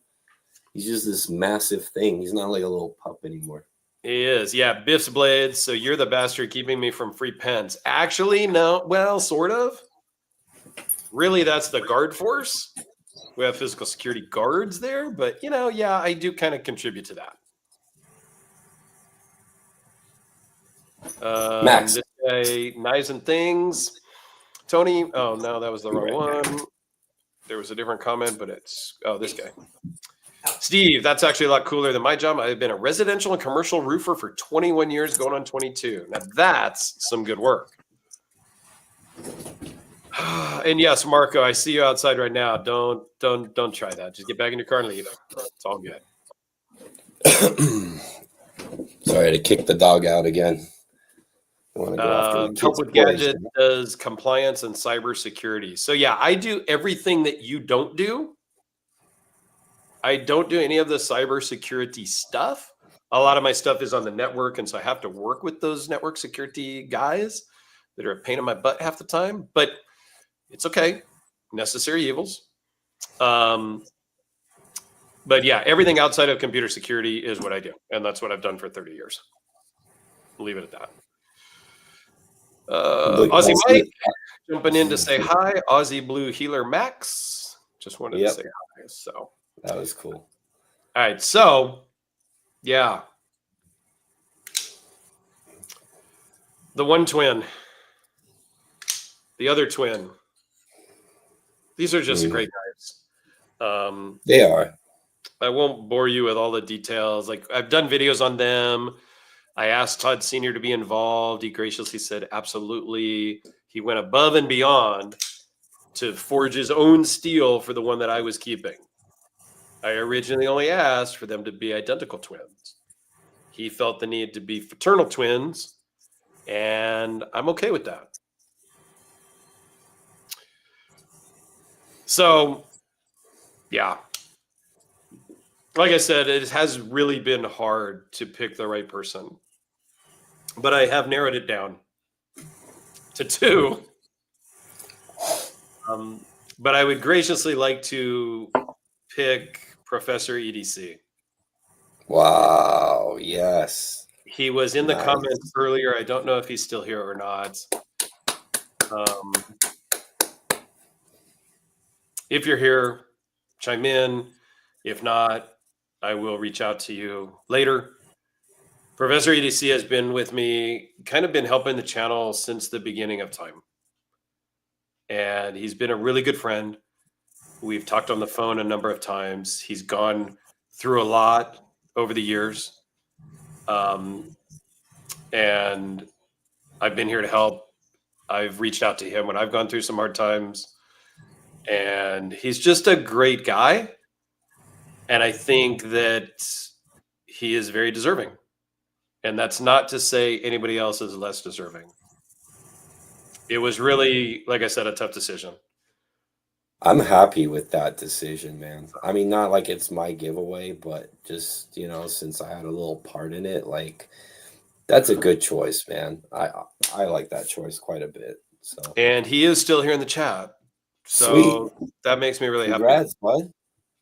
He's just this massive thing. He's not like a little pup anymore. He is. Yeah, Biff's Blades. So you're the bastard keeping me from free pens. Actually, no. Well, sort of. Really, that's the guard force. We have physical security guards there. But, I do kind of contribute to that. Max. This guy, Knives and Things. Tony. Oh, no, that was the wrong one. There was a different comment, but this guy. Steve, that's actually a lot cooler than my job. I've been a residential and commercial roofer for 21 years, going on 22. Now that's some good work. And yes, Marco, I see you outside right now. Don't try that. Just get back in your car and leave. It's all good. Sorry to kick the dog out again. Help with Gadget does compliance and cybersecurity. So yeah, I do everything that you don't do. I don't do any of the cybersecurity stuff. A lot of my stuff is on the network, and so I have to work with those network security guys that are a pain in my butt half the time. But it's okay. Necessary evils. But yeah, everything outside of computer security is what I do, and that's what I've done for 30 years. Leave it at that. Aussie Mike jumping in to say hi. Aussie Blue Healer Max just wanted to say hi. So that was cool. All right, so yeah, the one twin, the other twin. These are just great knives. They are. I won't bore you with all the details. Like I've done videos on them. I asked Todd Sr. to be involved. He graciously said, absolutely. He went above and beyond to forge his own steel for the one that I was keeping. I originally only asked for them to be identical twins. He felt the need to be fraternal twins, and I'm okay with that. So, yeah. Like I said, it has really been hard to pick the right person. But I have narrowed it down to two. But I would graciously like to pick Professor EDC. Wow, yes. He was in the comments earlier. I don't know if he's still here or not. If you're here, chime in. If not, I will reach out to you later. Professor EDC has been with me, kind of been helping the channel since the beginning of time. And he's been a really good friend. We've talked on the phone a number of times. He's gone through a lot over the years. And I've been here to help. I've reached out to him when I've gone through some hard times. And he's just a great guy. And I think that he is very deserving. And that's not to say anybody else is less deserving. It was really, like I said, a tough decision. I'm happy with that decision, man. I mean, not like it's my giveaway, but just, since I had a little part in it, like, That's a good choice, man. I like that choice quite a bit. So And he is still here in the chat. sweet. So that makes me really Congrats, bud.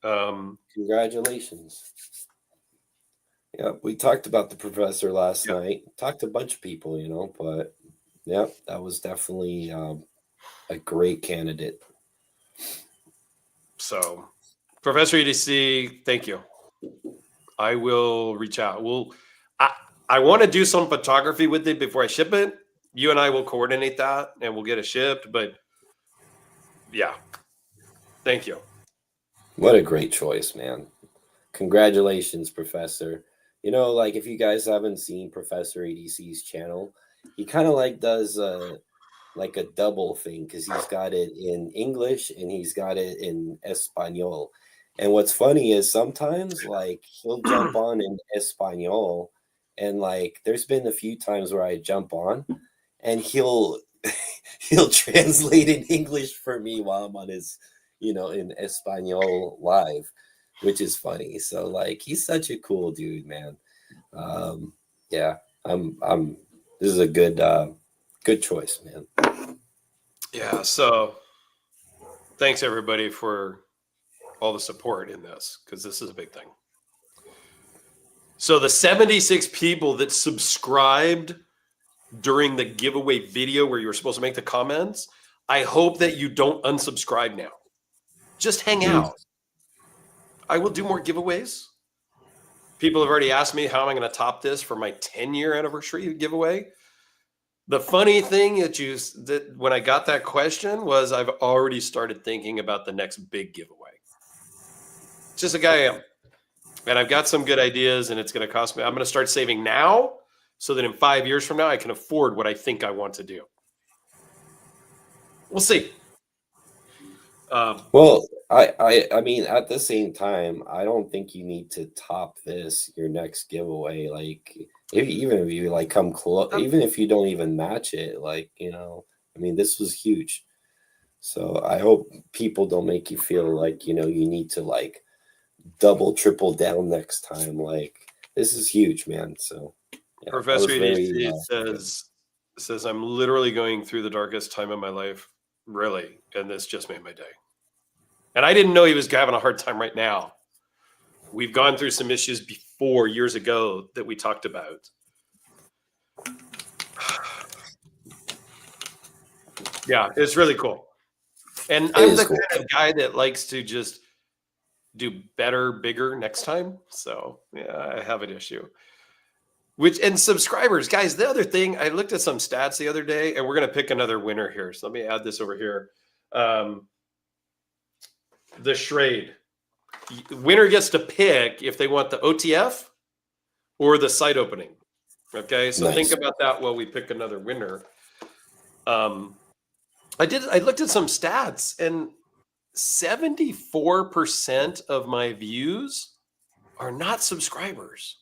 happy. Congratulations. Yeah, we talked about the professor last Yeah. night. Talked to a bunch of people, you know, but yeah, that was definitely a great candidate. So, Professor EDC, thank you. I will reach out. I want to do some photography with it before I ship it. You and I will coordinate that and we'll get it shipped. But yeah, thank you. What a great choice, man. Congratulations, Professor. You know, like if you guys haven't seen Professor EDC's channel, he kind of like does like a double thing because he's got it in English and he's got it in Espanol. And what's funny is sometimes like he'll jump on in Espanol, and like there's been a few times where I jump on and he'll he'll translate in English for me while I'm on his, you know, in Espanol live, which is funny. So like he's such a cool dude, man. Yeah, I'm this is a good choice, man. Yeah. So thanks everybody for all the support in this because this is a big thing. So the 76 people that subscribed during the giveaway video where you were supposed to make the comments, I hope that you don't unsubscribe now. Just hang out. I will do more giveaways. People have already asked me how am I going to top this for my 10-year anniversary giveaway. The funny thing that when I got that question was I've already started thinking about the next big giveaway. It's just a guy I am. And I've got some good ideas and it's going to cost me. I'm going to start saving now so that in 5 years from now, I can afford what I think I want to do. We'll see. Well, I mean, at the same time, I don't think you need to top this your next giveaway. Like, even if you like come close, even if you don't even match it, like, you know, I mean, this was huge. So I hope people don't make you feel like, you know, you need to like double, triple down next time. Like, this is huge, man. So yeah, Professor EDC says I'm literally going through the darkest time of my life, really, and this just made my day. And I didn't know he was having a hard time right now. We've gone through some issues before years ago that we talked about. Yeah, it's really cool. And I'm the kind of guy that likes to just do better, bigger next time. So yeah, I have an issue. And subscribers, guys, the other thing, I looked at some stats the other day and we're going to pick another winner here. So let me add this over here. The Schrade. Winner gets to pick if they want the OTF or the site opening. Okay, so think about that while we pick another winner. I looked at some stats and 74% of my views are not subscribers.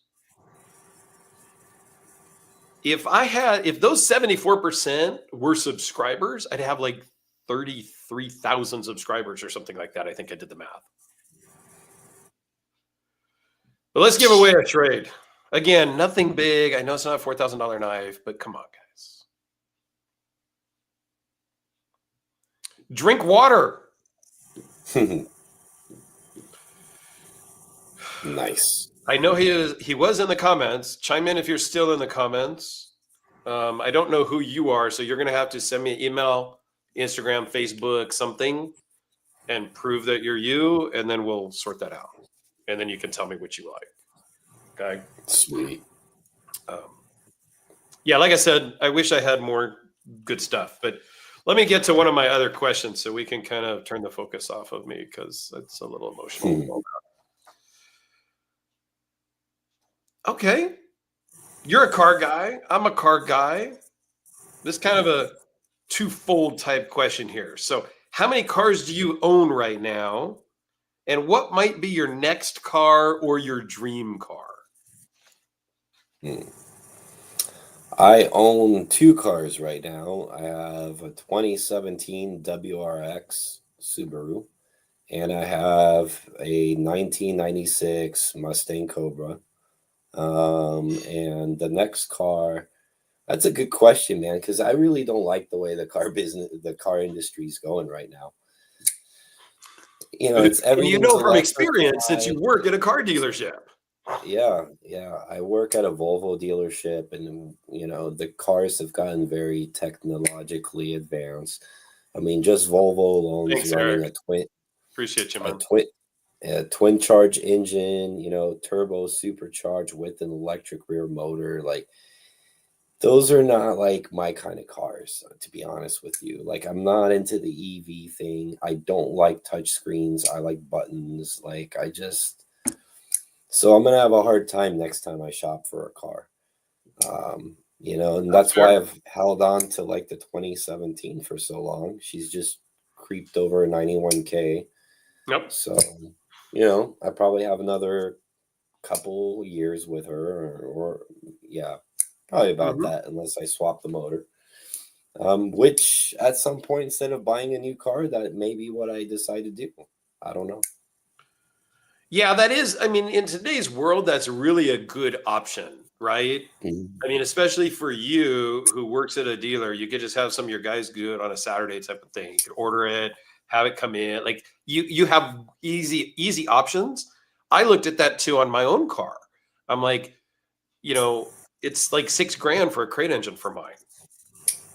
If those 74% were subscribers, I'd have like 33,000 subscribers or something like that. I think I did the math. But let's give away a trade. Again, nothing big. I know it's not a $4,000 knife, but come on, guys. Drink water. Nice. I know he was in the comments. Chime in if you're still in the comments. I don't know who you are, so you're going to have to send me an email, Instagram, Facebook, something, and prove that you're you, and then we'll sort that out. And then you can tell me what you like. Okay? Sweet. Yeah, like I said, I wish I had more good stuff, but let me get to one of my other questions so we can kind of turn the focus off of me because it's a little emotional. Okay. You're a car guy. I'm a car guy. This is kind of a twofold type question here. So how many cars do you own right now? And what might be your next car or your dream car? I own 2 cars right now. I have a 2017 WRX Subaru, and I have a 1996 Mustang Cobra. And the next car, that's a good question, man, because I really don't like the way the car industry is going right now. It's And you everything's know from experience that electrified. you work at a car dealership. Yeah, yeah. I work at a Volvo dealership, and the cars have gotten very technologically advanced. I mean, just Volvo alone is Thanks, running Eric. Appreciate you, a man. twin, twin charge engine, turbo supercharged with an electric rear motor. Like, those are not like my kind of cars, to be honest with you. Like, I'm not into the EV thing. I don't like touch screens. I like buttons. Like, so I'm gonna have a hard time next time I shop for a car. And That's that's why fair. I've held on to like the 2017 for so long. She's just creeped over 91K. Yep. So, I probably have another couple years with her, or yeah, probably about Mhm. that, unless I swap the motor. Which at some point, instead of buying a new car, that may be what I decide to do. I don't know. Yeah, that is. I mean, in today's world, that's really a good option, right? I mean, especially for you who works at a dealer, you could just have some of your guys do it on a Saturday type of thing. You could order it, have it come in. Like you have easy options. I looked at that too on my own car. I'm like, it's like $6,000 for a crate engine for mine.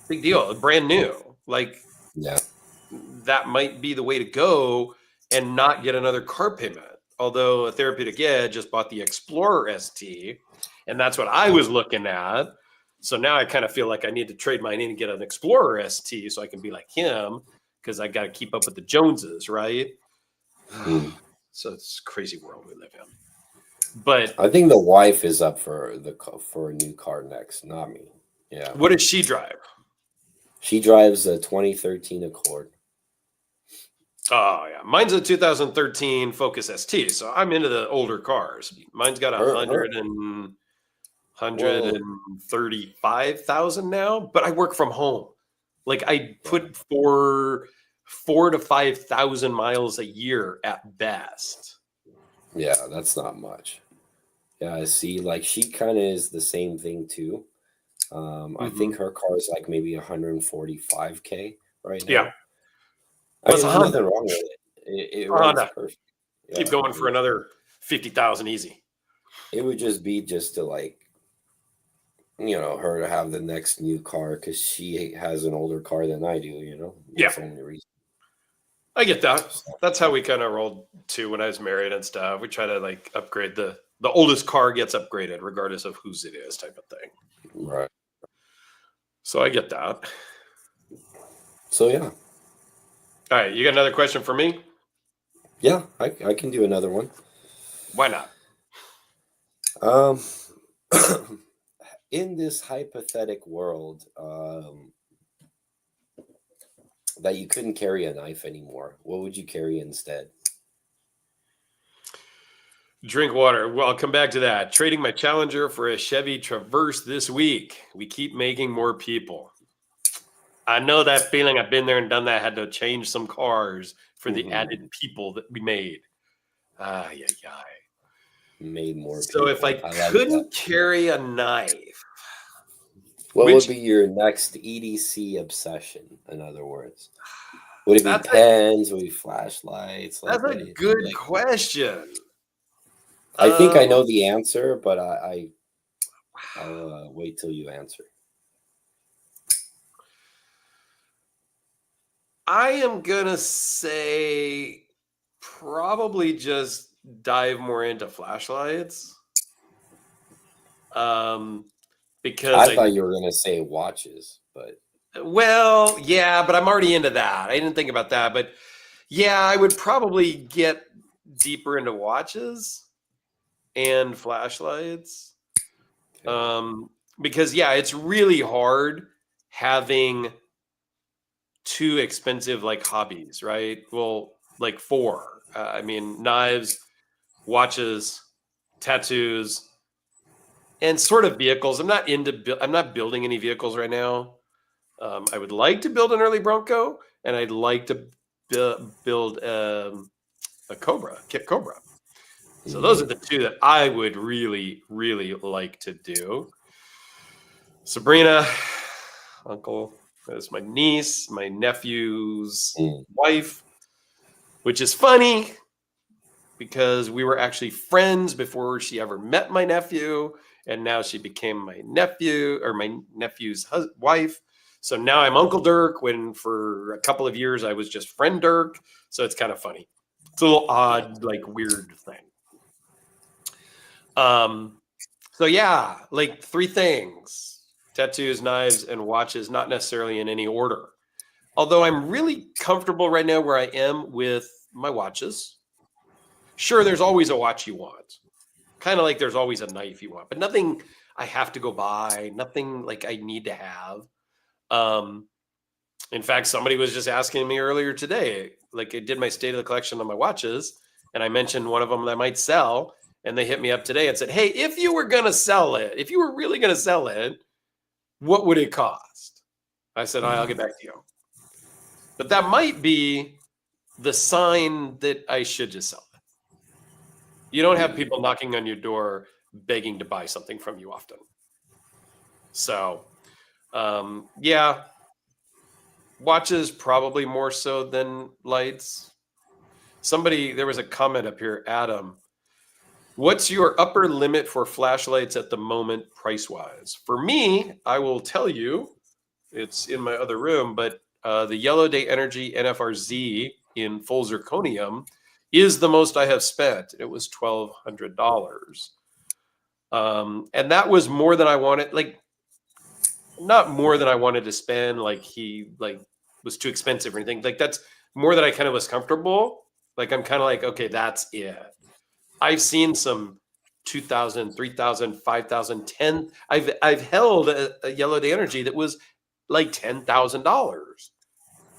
Big deal, brand new. Like Yeah. that might be the way to go and not get another car payment. Although a Therapeutic Edge just bought the Explorer ST, and that's what I was looking at. So now I kind of feel like I need to trade mine in and get an Explorer ST so I can be like him, because I got to keep up with the Joneses, right? Mm. So it's a crazy world we live in. But I think the wife is up for a new car next, not me. Yeah. what does she drive? She drives a 2013 Accord. Oh yeah, mine's a 2013 Focus ST, so I'm into the older cars. Mine's got Her 135,000 well, now, but I work from home. Like I yeah, put four to 5,000 miles a year at best. yeah, that's not much. Yeah, I see. Like, she kind of is the same thing too. I think Mhm. her car is like maybe 145K right Yeah, now. I well, mean, it's a there's Honda. nothing wrong with it. It A runs Honda. perfect. Keep Yeah, going for another 50,000 easy. it would just be just to like, her to have the next new car because she has an older car than I do. Yeah, That's the only reason. I get that. So, That's how we kind of rolled too when I was married and stuff. We try to like upgrade the oldest car gets upgraded regardless of whose it is, type of thing. right. So I get that. So yeah, All right, you got another question for me? yeah, I can do another one. Why not? Um, in this hypothetical world, that you couldn't carry a knife anymore, what would you carry instead? Drink water. Well, I'll come back to that. Trading my Challenger for a Chevy Traverse this week. We keep making more people. I know that feeling. I've been there and done that. I had to change some cars for the added people that we made. Ah, yeah, yeah. Made more So if I people. I like that. couldn't carry a knife, What would which be your next EDC obsession? In other words, would it be that's pens? Would it be flashlights? Like, that's what a do you good like? question. I think I Um, know the answer, but I'll wait till you answer. I am gonna say probably just dive more into flashlights. Um, because I I thought you were gonna say watches, but well, yeah, but I'm already into that. I didn't think about that, but yeah, I would probably get deeper into watches and flashlights. okay. Because yeah, it's really hard having two expensive like hobbies, right? Well, like four. I mean, knives, watches, tattoos, and sort of vehicles. I'm not building any vehicles right now. I would like to build an early Bronco, and I'd like to build a Cobra, Kit Cobra. So those are the two that I would really, really like to do. Sabrina, uncle, that's my niece, my nephew's wife, which is funny because we were actually friends before she ever met my nephew. And now she became my nephew or my nephew's wife. So now I'm Uncle Dirk when for a couple of years I was just friend Dirk. So it's kind of funny. It's a little odd, like weird thing. So yeah, like 3 things: tattoos, knives, and watches, not necessarily in any order. Although I'm really comfortable right now where I am with my watches. Sure, there's always a watch you want. Kind of like there's always a knife you want, but nothing I have to go buy, nothing like I need to have. In fact, somebody was just asking me earlier today, like I did my state of the collection on my watches, and I mentioned one of them that I might sell, and they hit me up today and said, hey, if you were going to sell it, if you were really going to sell it, what would it cost? I said, I'll get back to you. But that might be the sign that I should just sell it. You don't have people knocking on your door begging to buy something from you often. So, yeah, watches probably more so than lights. There was a comment up here, Adam. What's your upper limit for flashlights at the moment, price-wise? For me, I will tell you, it's in my other room, but the Yellow Day Energy NFRZ in full zirconium is the most I have spent. It was $1,200. And that was more than I wanted, like not more than I wanted to spend, like he like was too expensive or anything. Like that's more than I kind of was comfortable. Like I'm kind of like, okay, that's it. I've seen some 2,000, 3,000, 5,000, 10. I've held a Yellow Day Energy that was like $10,000.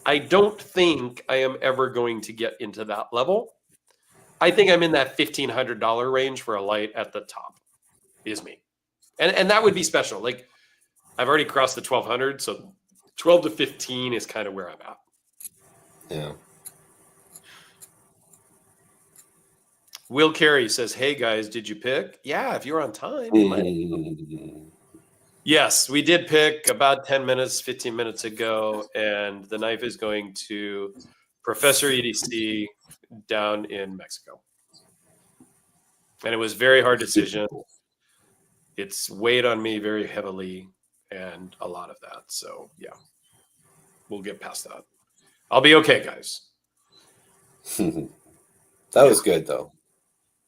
I don't think I am ever going to get into that level. I think I'm in that $1,500 range for a light at the top is me. And that would be special. Like I've already crossed the 1,200. So 12 to 15 is kind of where I'm at. Yeah. Will Carey says, hey guys, did you pick? Yeah, if you're on time. Yes, we did pick about 10 minutes, 15 minutes ago, and the knife is going to Professor EDC down in Mexico. And it was a very hard decision. It's weighed on me very heavily and a lot of that. So yeah, we'll get past that. I'll be okay, guys. That was good though.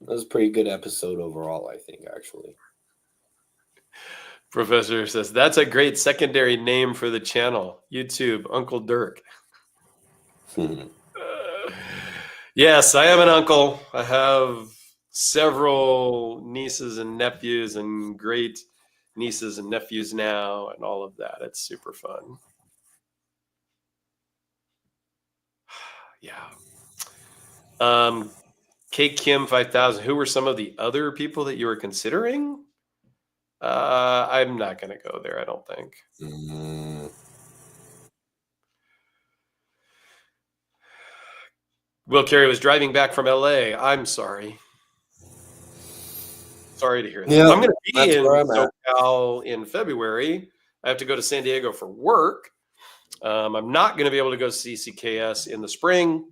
That was a pretty good episode overall, I think, actually. Professor says, that's a great secondary name for the channel. YouTube, Uncle Dirk. Yes, I am an uncle. I have several nieces and nephews and great nieces and nephews now and all of that. It's super fun. Yeah. K Kim 5000. Who were some of the other people that you were considering? I'm not going to go there, I don't think. Will Carey was driving back from LA. I'm sorry. Sorry to hear that. Yeah, I'm going to be in SoCal in February. I have to go to San Diego for work. I'm not going to be able to go see CKS in the spring,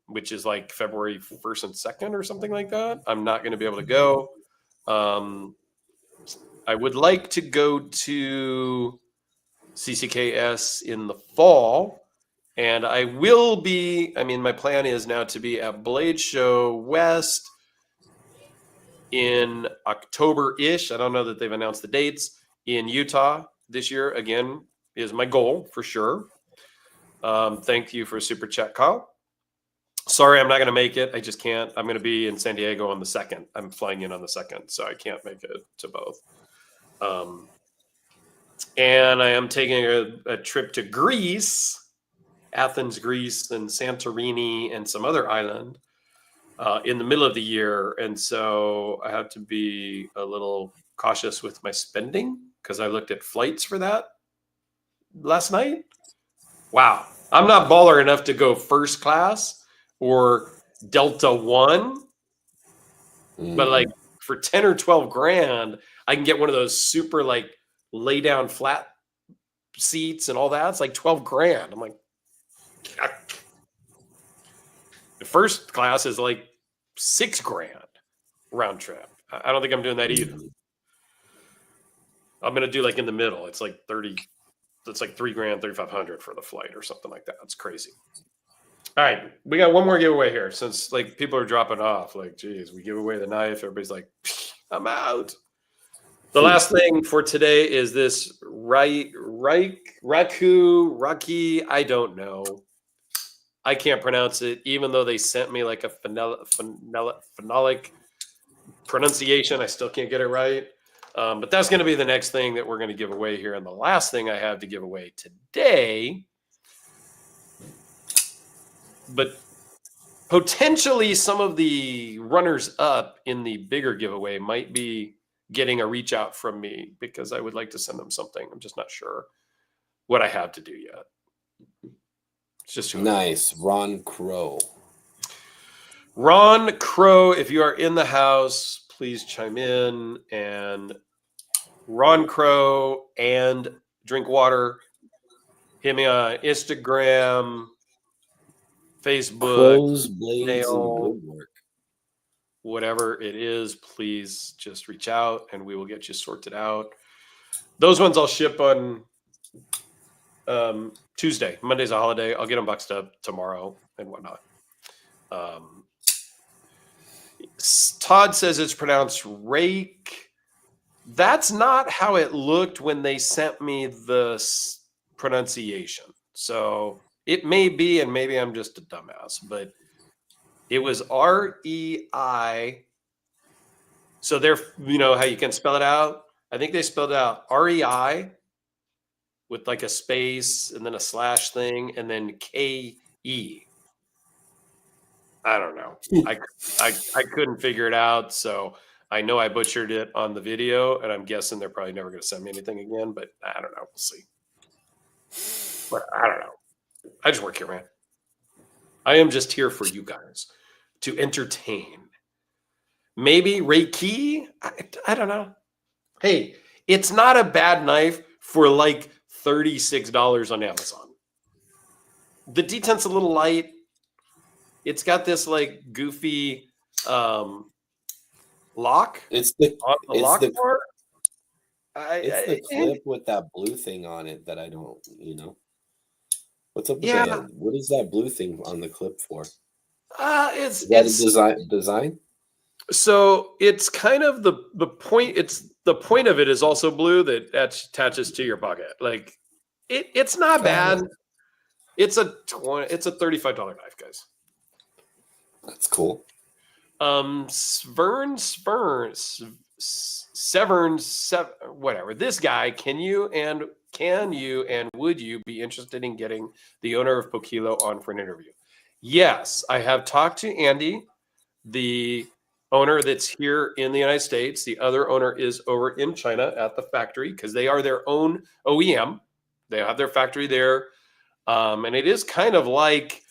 which is like February 1st and 2nd or something like that. I'm not going to be able to go. I would like to go to CCKS in the fall, and I will be, I mean, my plan is now to be at Blade Show West in October-ish. I don't know that they've announced the dates. In Utah this year, again, is my goal for sure. Thank you for a super chat, Kyle. Sorry, I'm not going to make it. I just can't. I'm going to be in San Diego on the 2nd. I'm flying in on the 2nd, so I can't make it to both. And I am taking a trip to Greece, Athens, Greece, and Santorini, and some other island in the middle of the year. And so I have to be a little cautious with my spending because I looked at flights for that last night. Wow. I'm not baller enough to go first class or Delta One But like for 10 or 12 grand, I can get one of those super like lay down flat seats and all that. It's like 12 grand. I'm like, the first class is like 6 grand round trip. I don't think I'm doing that either. I'm going to do like in the middle. It's like 30. It's like 3 grand, 3,500 for the flight or something like that. It's crazy. All right. We got one more giveaway here since like people are dropping off. Like, geez, we give away the knife. Everybody's like, I'm out. The last thing for today is this Raki, I don't know. I can't pronounce it, even though they sent me like a phonetic pronunciation. I still can't get it right. But that's going to be the next thing that we're going to give away here. And the last thing I have to give away today, but potentially some of the runners up in the bigger giveaway might be getting a reach out from me because I would like to send them something. I'm just not sure what I have to do yet. It's just nice. Ron Crow. Ron Crow, if you are in the house, please chime in. And Ron Crow and Drink Water, hit me on Instagram, Facebook, Crows, blades, email, and woodwork. whatever it is, please just reach out and we will get you sorted out. Those ones I'll ship on Tuesday. Monday's a holiday. I'll get them boxed up tomorrow and whatnot. Todd says it's pronounced rake. That's not how it looked when they sent me the pronunciation. So it may be, and maybe I'm just a dumbass, but it was REI. So they're, you know how you can spell it out? I think they spelled it out REI with like a space and then a slash thing and then KE. I don't know. I couldn't figure it out. So I know I butchered it on the video, and I'm guessing they're probably never going to send me anything again, but I don't know. We'll see. But I don't know. I just work here, man. I am just here for you guys to entertain. Maybe Reiki? I don't know. Hey, it's not a bad knife for like $36 on Amazon. The D10's a little light. It's got this like goofy lock. It's the lock part. It's the clip with that blue thing on it that I don't, What's up with that? What is that blue thing on the clip for? It's a design. So it's kind of the point. It's the point of it is also blue that attaches to your bucket. Like it's not bad. It's a $35 knife, guys. That's cool. Whatever. This guy, can you and would you be interested in getting the owner of Pokilo on for an interview? Yes, I have talked to Andy, the owner that's here in the United States. The other owner is over in China at the factory because they are their own OEM. They have their factory there. And it is kind of like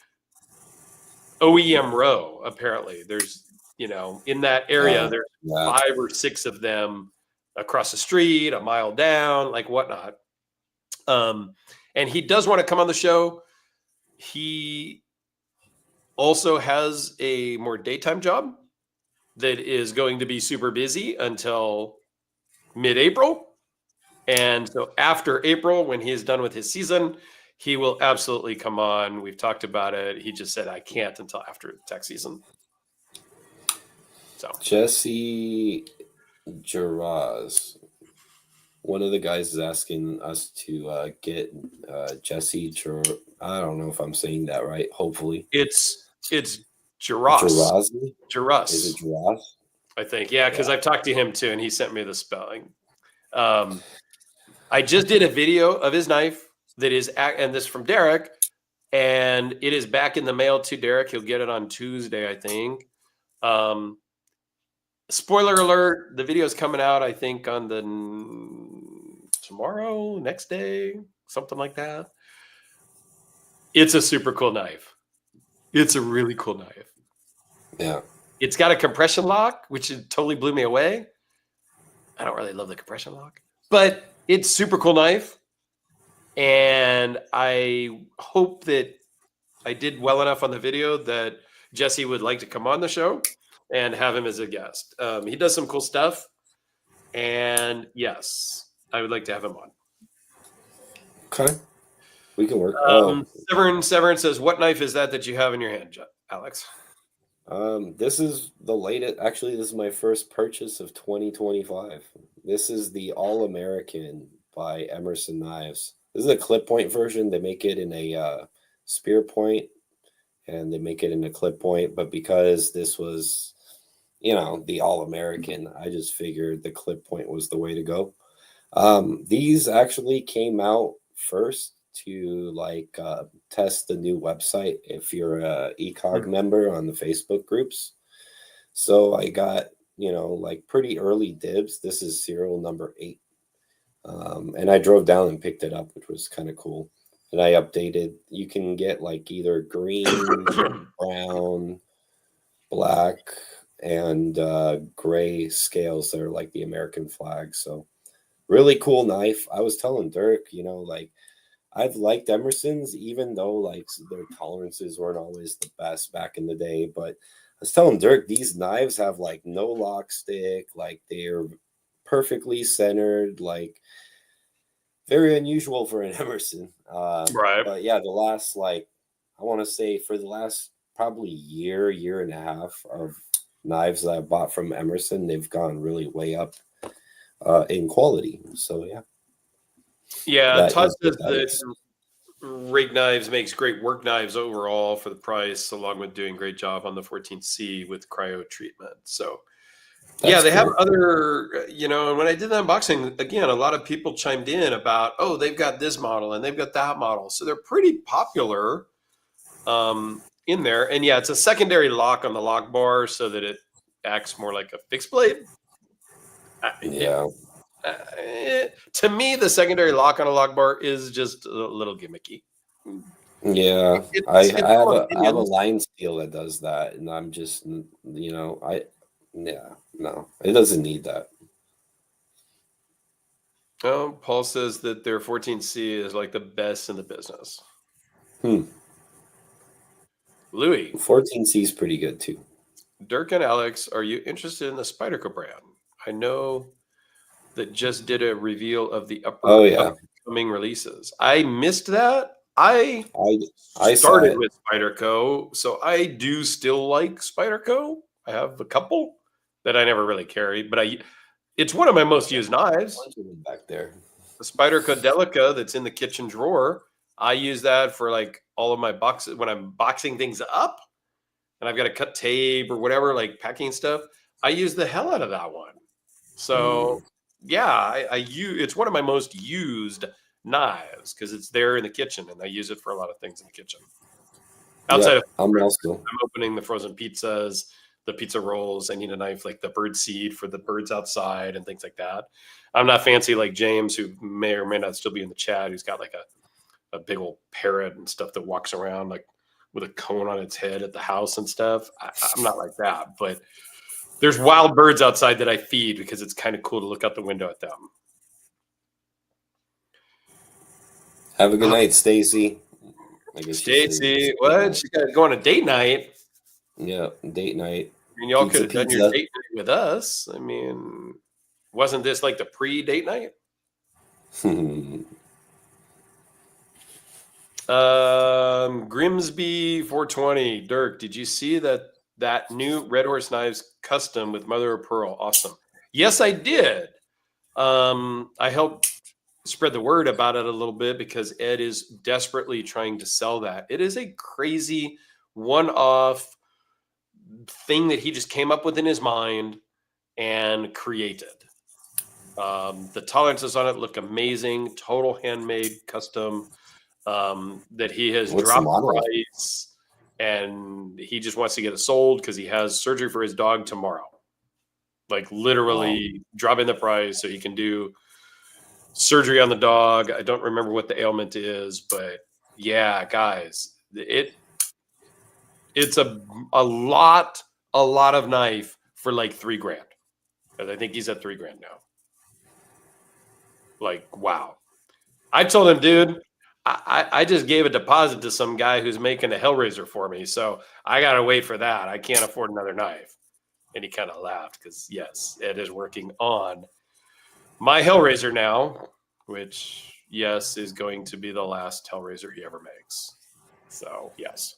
OEM Row, apparently. There's, in that area, there's 5 or 6 of them across the street, a mile down, like whatnot. And he does want to come on the show. He also has a more daytime job that is going to be super busy until mid-April. And so after April, when he is done with his season, he will absolutely come on. We've talked about it. He just said, I can't until after tax season. So Jesse Geraz, one of the guys is asking us to get Jesse. I don't know if I'm saying that right. Hopefully, it's Geras. Geras. Is it Geras? I think, yeah, because I've talked to him too, and he sent me the spelling. I just did a video of his knife that is, and this from Derek, and it is back in the mail to Derek. He'll get it on Tuesday, I think. Spoiler alert, the video is coming out, I think, on the tomorrow, next day, something like that. It's a super cool knife. It's a really cool knife. Yeah. It's got a compression lock, which totally blew me away. I don't really love the compression lock, but it's super cool knife. And I hope that I did well enough on the video that Jesse would like to come on the show and have him as a guest. He does some cool stuff. And yes, I would like to have him on. Okay. We can work. Severn says, what knife is that you have in your hand, Alex? This is the latest. Actually, this is my first purchase of 2025. This is the All-American by Emerson Knives. This is a clip point version. They make it in a spear point, and they make it in a clip point. But because this was, the All-American, I just figured the clip point was the way to go. These actually came out first to test the new website if you're a ECOG member on the Facebook groups. So I got, pretty early dibs. This is serial number 8. And I drove down and picked it up, which was kind of cool. And I updated. You can get either green, brown, black, and gray scales that are like the American flag. So really cool knife. I was telling Dirk, I've liked Emerson's, even though their tolerances weren't always the best back in the day. But I was telling Dirk, these knives have no lock stick, they're perfectly centered, very unusual for an Emerson. Right. But yeah, the last I want to say for the last probably year and a half of knives that I bought from Emerson, they've gone really way up in quality. So yeah. Yeah, Todd says that Rig Knives makes great work knives overall for the price, along with doing a great job on the 14C with cryo treatment. So, yeah, they have other, and when I did the unboxing, again, a lot of people chimed in about, oh, they've got this model and they've got that model. So they're pretty popular in there. And yeah, it's a secondary lock on the lock bar so that it acts more like a fixed blade. Yeah. To me, the secondary lock on a lock bar is just a little gimmicky. Yeah, I have a line steel that does that, and I'm just, no, it doesn't need that. Oh, Paul says that their 14C is the best in the business. Louis, 14C is pretty good too. Dirk and Alex, are you interested in the Spyderco brand? I know that just did a reveal of the upcoming releases. I missed that. I started with Spyderco, so I do still like Spyderco. I have a couple that I never really carried, but it's one of my most used knives. Back there, the Spyderco Delica that's in the kitchen drawer. I use that for all of my boxes when I'm boxing things up, and I've got to cut tape or whatever, packing stuff. I use the hell out of that one. So. Yeah, it's one of my most used knives because it's there in the kitchen, and I use it for a lot of things in the kitchen. Outside of I'm opening the frozen pizzas, the pizza rolls. I need a knife like the bird seed for the birds outside and things like that. I'm not fancy like James, who may or may not still be in the chat, who's got a big old parrot and stuff that walks around with a cone on its head at the house and stuff. I'm not like that, but there's wild birds outside that I feed because it's kind of cool to look out the window at them. Have a good night, Stacy. Stacy, what? She got to go on a date night. Yeah, date night. I mean, y'all could have done your date night with us. I mean, wasn't this the pre-date night? Grimsby 420. Dirk, did you see that new Red Horse Knives custom with mother of pearl? Awesome. Yes, I did. I helped spread the word about it a little bit because Ed is desperately trying to sell that. It is a crazy one-off thing that he just came up with in his mind and created. The tolerances on it look amazing. Total handmade, custom. That he has dropped the price, and he just wants to get it sold because he has surgery for his dog tomorrow. Literally dropping the price so he can do surgery on the dog. I don't remember what the ailment is, but yeah, guys, it's a lot a lot of knife for like $3,000. And I think he's at $3,000 now. Like, wow. I told him, dude, I just gave a deposit to some guy who's making a Hellraiser for me. So I got to wait for that. I can't afford another knife. And he kind of laughed because, yes, Ed is working on my Hellraiser now, which, yes, is going to be the last Hellraiser he ever makes. So, yes.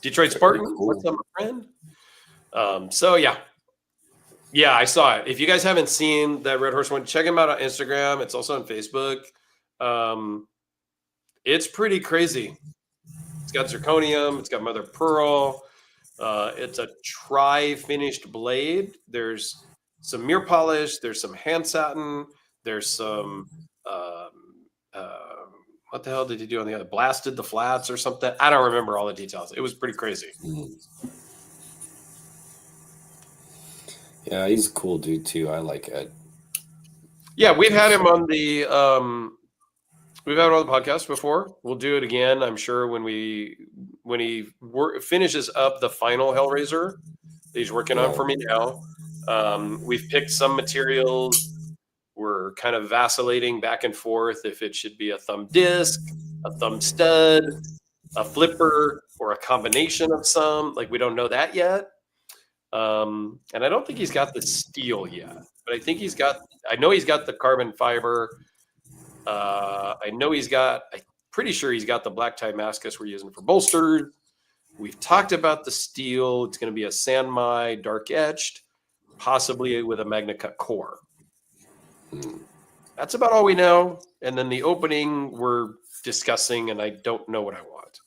Detroit Spartan, Very cool. what's up, my friend? So, yeah. Yeah, I saw it. If you guys haven't seen that Red Horse one, check him out on Instagram. It's also on Facebook. It's pretty crazy. It's got zirconium. It's got mother of pearl. It's a tri-finished blade. There's some mirror polish. There's some hand satin. There's some what the hell did he do on the other? Blasted the flats or something. I don't remember all the details. It was pretty crazy. Yeah, he's a cool dude too. I like Ed. Yeah, we've had him on the podcast before. We'll do it again, I'm sure, when he finishes up the final Hellraiser that he's working on for me now. We've picked some materials. We're kind of vacillating back and forth if it should be a thumb disc, a thumb stud, a flipper, or a combination of some. Like, we don't know that yet. And I don't think he's got the steel yet, but I know he's got the carbon fiber. I'm pretty sure he's got the black tie Damascus we're using for bolsters. We've talked about the steel. It's going to be a Sanmai dark etched, possibly with a Magna Cut core. That's about all we know. And then the opening we're discussing, and I don't know what I want.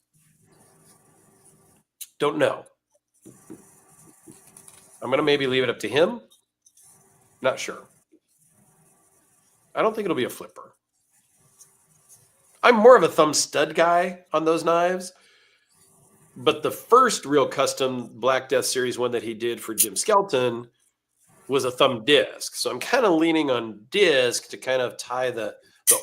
Don't know. I'm going to maybe leave it up to him. Not sure. I don't think it'll be a flipper. I'm more of a thumb stud guy on those knives. But the first real custom Black Death Series one that he did for Jim Skelton was a thumb disc. So I'm kind of leaning on disc to kind of tie the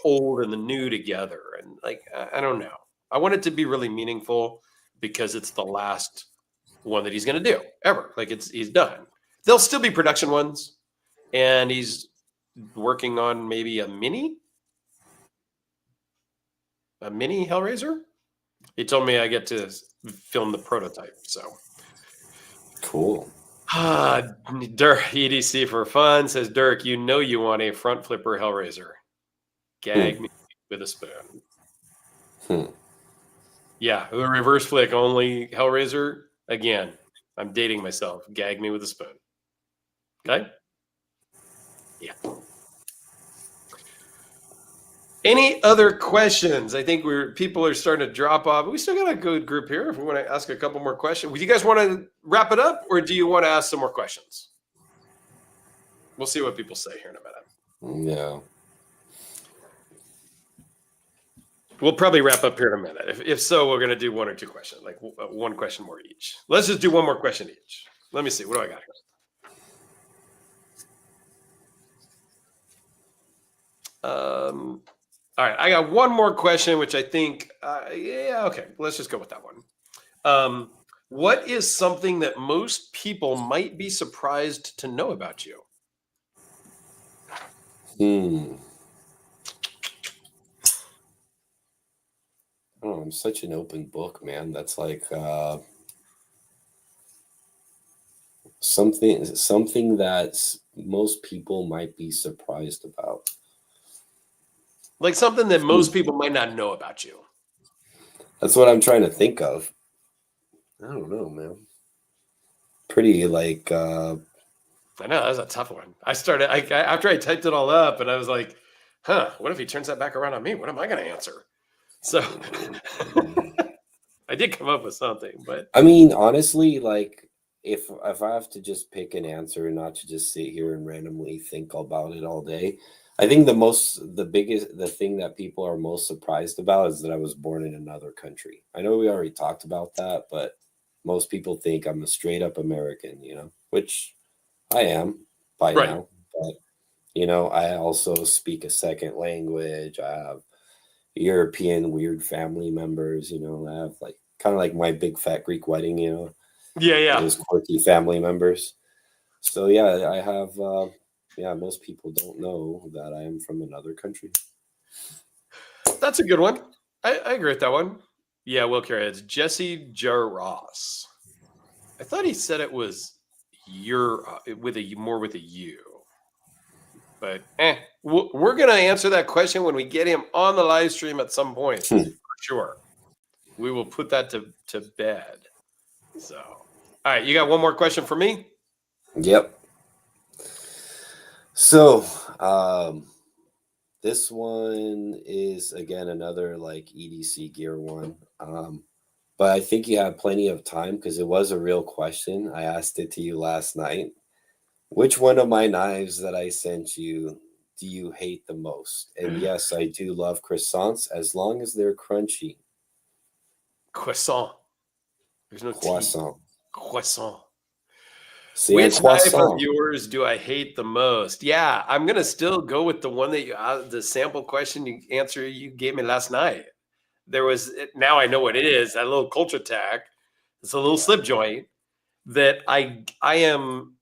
old and the new together. And like, I don't know. I want it to be really meaningful because it's the last one that he's going to do ever. Like, he's done. There'll still be production ones, and he's working on maybe a mini Hellraiser. He told me I get to film the prototype. So cool. Dirk EDC for fun says, Dirk, you know you want a front flipper Hellraiser. Gag me with a spoon. Yeah, the reverse flick only Hellraiser. Again, I'm dating myself. Gag me with a spoon. Okay? Yeah. Any other questions? I think people are starting to drop off. We still got a good group here. If we want to ask a couple more questions. Would you guys want to wrap it up, or do you want to ask some more questions? We'll see what people say here in a minute. Yeah. We'll probably wrap up here in a minute. If so, we're going to do one or two questions, like one question more each. Let's just do one more question each. Let me see. What do I got here? All right. I got one more question, which I think, okay. Let's just go with that one. What is something that most people might be surprised to know about you? Oh, I'm such an open book, man. That's like something that most people might be surprised about. Like something that most people might not know about you. That's what I'm trying to think of. I don't know, man. Pretty like I know, that's a tough one. After I typed it all up, and I was like, what if he turns that back around on me? What am I going to answer? So I did come up with something, but I mean, honestly, like if I have to just pick an answer and not to just sit here and randomly think about it all day, I think the thing that people are most surprised about is that I was born in another country. I know we already talked about that, but most people think I'm a straight up American, which I am by now. But, I also speak a second language. I have European weird family members, I have like kind of like my big fat Greek wedding, Yeah. his quirky family members. So yeah, I have. Most people don't know that I am from another country. That's a good one. I agree with that one. Yeah, Will Carey. It's Jesse Jarros. I thought he said it was with a U. But we're gonna answer that question when we get him on the live stream at some point for sure. We will put that to bed. So, all right, you got one more question for me? Yep. So, this one is again another like EDC gear one. But I think you have plenty of time because it was a real question. I asked it to you last night. Which one of my knives that I sent you do you hate the most? And yes, I do love croissants as long as they're crunchy. Croissant. There's no Croissant. T. Croissant. See, Which knife of croissant. yours do I hate the most? Yeah, I'm gonna still go with the one that the sample question you gave me last night. Now I know what it is. That little culture tack. It's a little slip joint that I am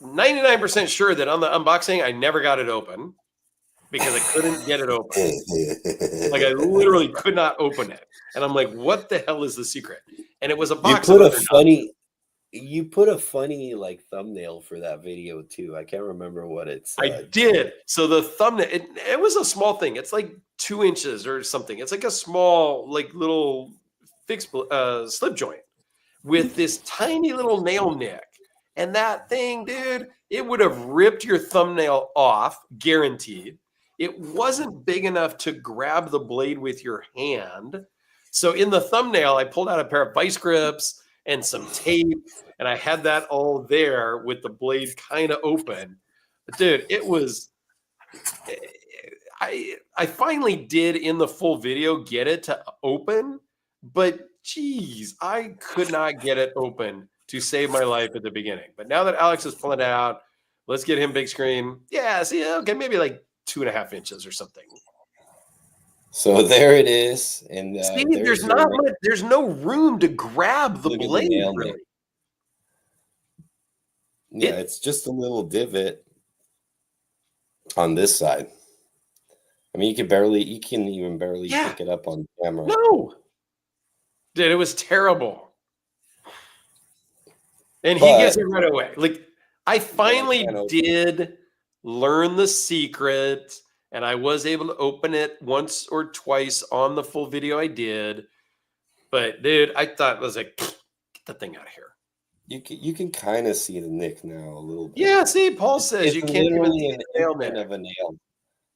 99% sure that on the unboxing I never got it open because I couldn't get it open. Like I literally could not open it, and I'm like, what the hell is the secret? And it was a box. You put a funny like thumbnail for that video too. I can't remember what it said. I did. So the thumbnail, it was a small thing. It's like 2 inches or something. It's like a small, like little fixed slip joint with this tiny little nail nick. And that thing, dude, it would have ripped your thumbnail off, guaranteed. It wasn't big enough to grab the blade with your hand. So in the thumbnail, I pulled out a pair of vice grips and some tape, and I had that all there with the blade kind of open. But dude, it was, I finally did in the full video get it to open, but geez, I could not get it open to save my life at the beginning. But now that Alex is pulling it out, let's get him big screen. Yeah, see, okay, maybe like 2.5 inches or something. So there it is, and see, there's not much. There's no room to grab the blade. Really. Yeah, it's just a little divot on this side. I mean, you can even barely pick it up on camera. No, dude, it was terrible. And he gets it right away. Like I finally did learn the secret. And I was able to open it once or twice on the full video I did. But, dude, I thought it was like, get the thing out of here. You can kind of see the nick now a little bit. Yeah, see, Paul says you can't even see the nail nick. Of a nail.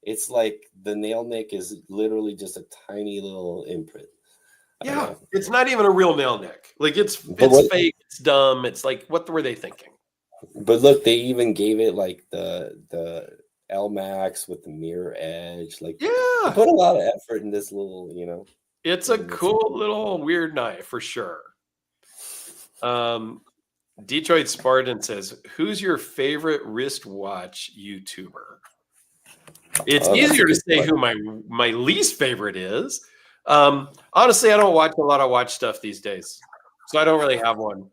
It's like the nail nick is literally just a tiny little imprint. Yeah, it's not even a real nail nick. Like, it's fake, it's dumb. It's like, what were they thinking? But look, they even gave it like the L-Max with the mirror edge. Like, yeah, put a lot of effort in this little, It's a cool little weird knife for sure. Detroit Spartan says, who's your favorite wristwatch YouTuber? It's easier to say who my least favorite is. Honestly, I don't watch a lot of watch stuff these days, so I don't really have one.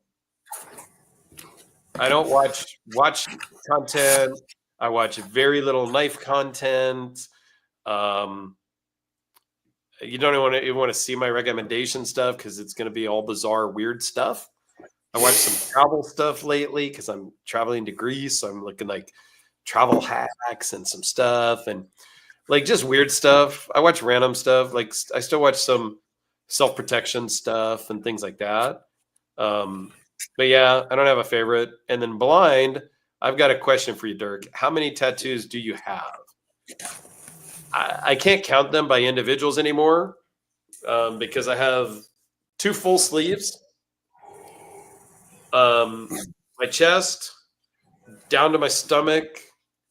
I don't watch content. I watch very little knife content. You don't even want to see my recommendation stuff because it's going to be all bizarre, weird stuff. I watched some travel stuff lately because I'm traveling to Greece. So I'm looking like travel hacks and some stuff and like just weird stuff. I watch random stuff. Like I still watch some self-protection stuff and things like that. But yeah, I don't have a favorite. And then blind, I've got a question for you, Dirk. How many tattoos do you have? I can't count them by individuals anymore because I have 2 full sleeves, my chest, down to my stomach,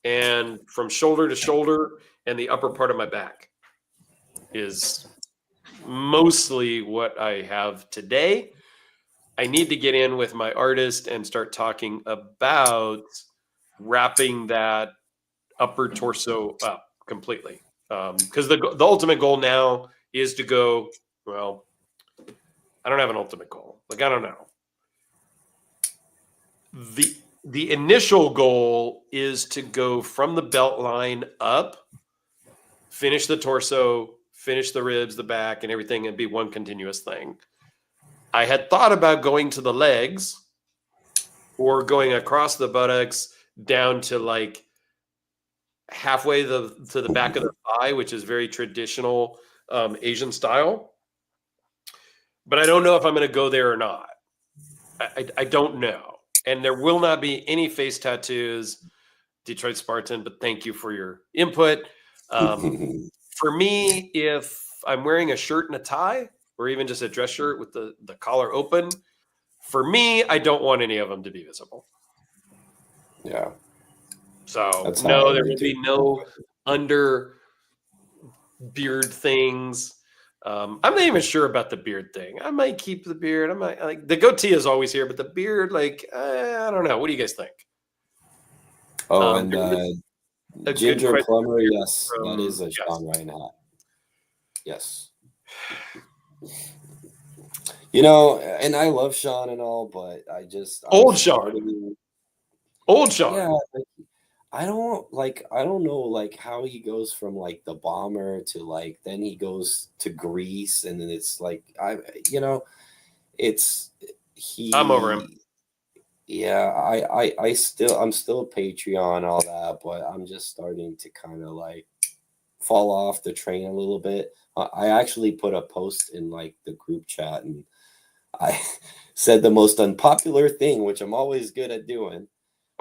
and from shoulder to shoulder, and the upper part of my back is mostly what I have today. I need to get in with my artist and start talking about wrapping that upper torso up completely. Because the ultimate goal now is to go, well, I don't have an ultimate goal. Like, I don't know. the initial goal is to go from the belt line up, finish the torso, finish the ribs, the back, and everything, and be one continuous thing. I had thought about going to the legs or going across the buttocks down to like halfway to the back of the thigh, which is very traditional Asian style. But I don't know if I'm going to go there or not. I don't know. And there will not be any face tattoos, Detroit Spartan, but thank you for your input. For me, if I'm wearing a shirt and a tie, or even just a dress shirt with the collar open, for me, I don't want any of them to be visible. Yeah. So That's no, there will be no under beard things. I'm not even sure about the beard thing. I might keep the beard. I might, like, the goatee is always here, but the beard, like, I don't know. What do you guys think? Oh, and Ginger Plumber, yes, that is a Sean Ryan hat. Yes. You know, and I love Sean and all, but old Sean. Yeah, I don't know like how he goes from like the bomber to like then he goes to Greece, and then it's like I'm over him. Yeah, I'm still Patreon, all that, but I'm just starting to kind of like fall off the train a little bit. I actually put a post in like the group chat, and I said the most unpopular thing, which I'm always good at doing,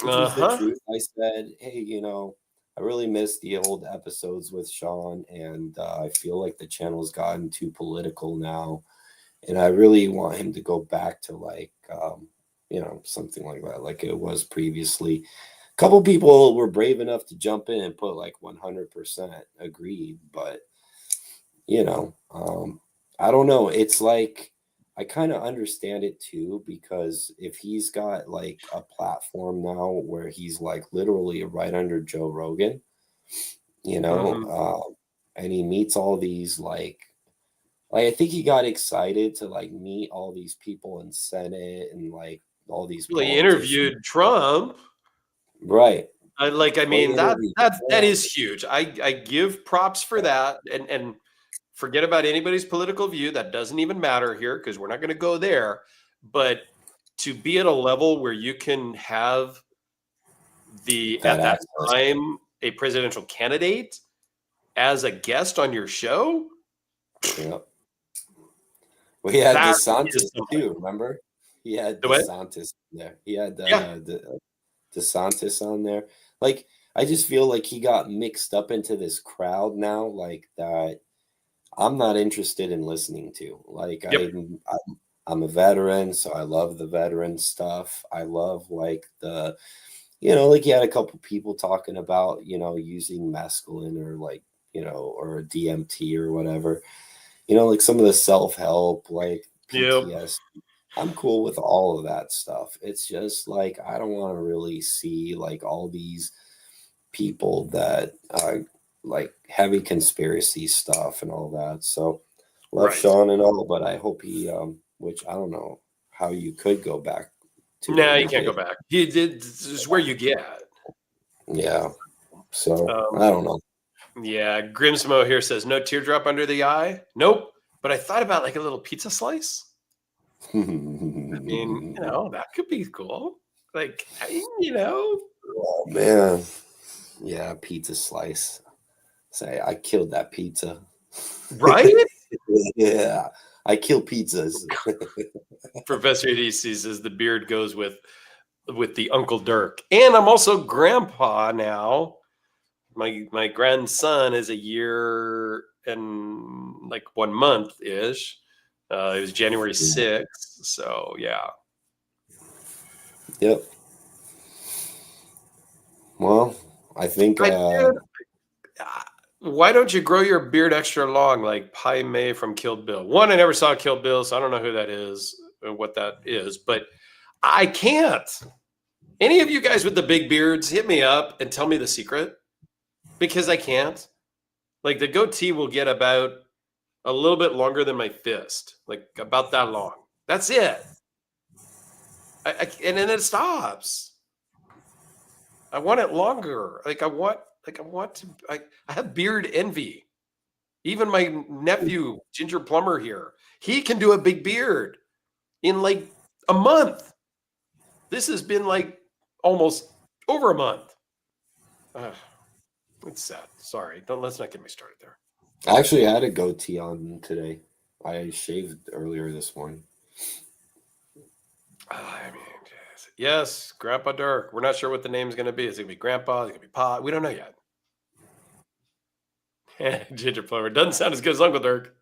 which was the truth. I said, hey, I really miss the old episodes with Sean, and I feel like the channel's gotten too political now, and I really want him to go back to like, something like that, like it was previously. A couple people were brave enough to jump in and put like 100% agreed, but I don't know. It's like, I kind of understand it too, because if he's got like a platform now where he's like literally right under Joe Rogan, and he meets all these like I think he got excited to like meet all these people in Senate and like all these. Well, he interviewed Trump, right? That is huge. I give props for that, and forget about anybody's political view. That doesn't even matter here because we're not going to go there. But to be at a level where you can have at that time a presidential candidate as a guest on your show. Yeah. Well, he had DeSantis too. Remember, he had DeSantis there. He had the DeSantis on there. Like, I just feel like he got mixed up into this crowd now, like that. I'm not interested in listening to. Like, I'm a veteran, so I love the veteran stuff. I love like like you had a couple people talking about using mescaline or like or a DMT or whatever. Like some of the self-help, like PTSD. I'm cool with all of that stuff. It's just like I don't want to really see like all these people that like heavy conspiracy stuff and all that. So love Sean and all, but I hope he which I don't know how you could go back to. No, you can't go back. You did. This is where you get. Yeah. So I don't know. Yeah, Grimsmo here says no teardrop under the eye. Nope. But I thought about like a little pizza slice. I mean, that could be cool. Like, Oh man. Yeah, pizza slice. Say, I killed that pizza. Right? Yeah. I kill pizzas. Professor EDC says the beard goes with the Uncle Dirk. And I'm also grandpa now. My grandson is a year and like 1 month ish. It was January 6th. So yeah. Yep. Well, I think why don't you grow your beard extra long like Pai Mei from Kill Bill? One, I never saw Kill Bill, so I don't know who that is or what that is, but I can't. Any of you guys with the big beards, hit me up and tell me the secret, because I can't. Like, the goatee will get about a little bit longer than my fist, like about that long. That's it. And then it stops. I want it longer. I have beard envy. Even my nephew, Ginger Plumber here, he can do a big beard in like a month. This has been like almost over a month. It's sad. Sorry. Let's not get me started there. I actually had a goatee on today. I shaved earlier this morning. I mean, yes, Grandpa Dirk. We're not sure what the name's going to be. Is it going to be Grandpa? Is it going to be Pa? We don't know yet. Ginger Plumber doesn't sound as good as Uncle Dirk.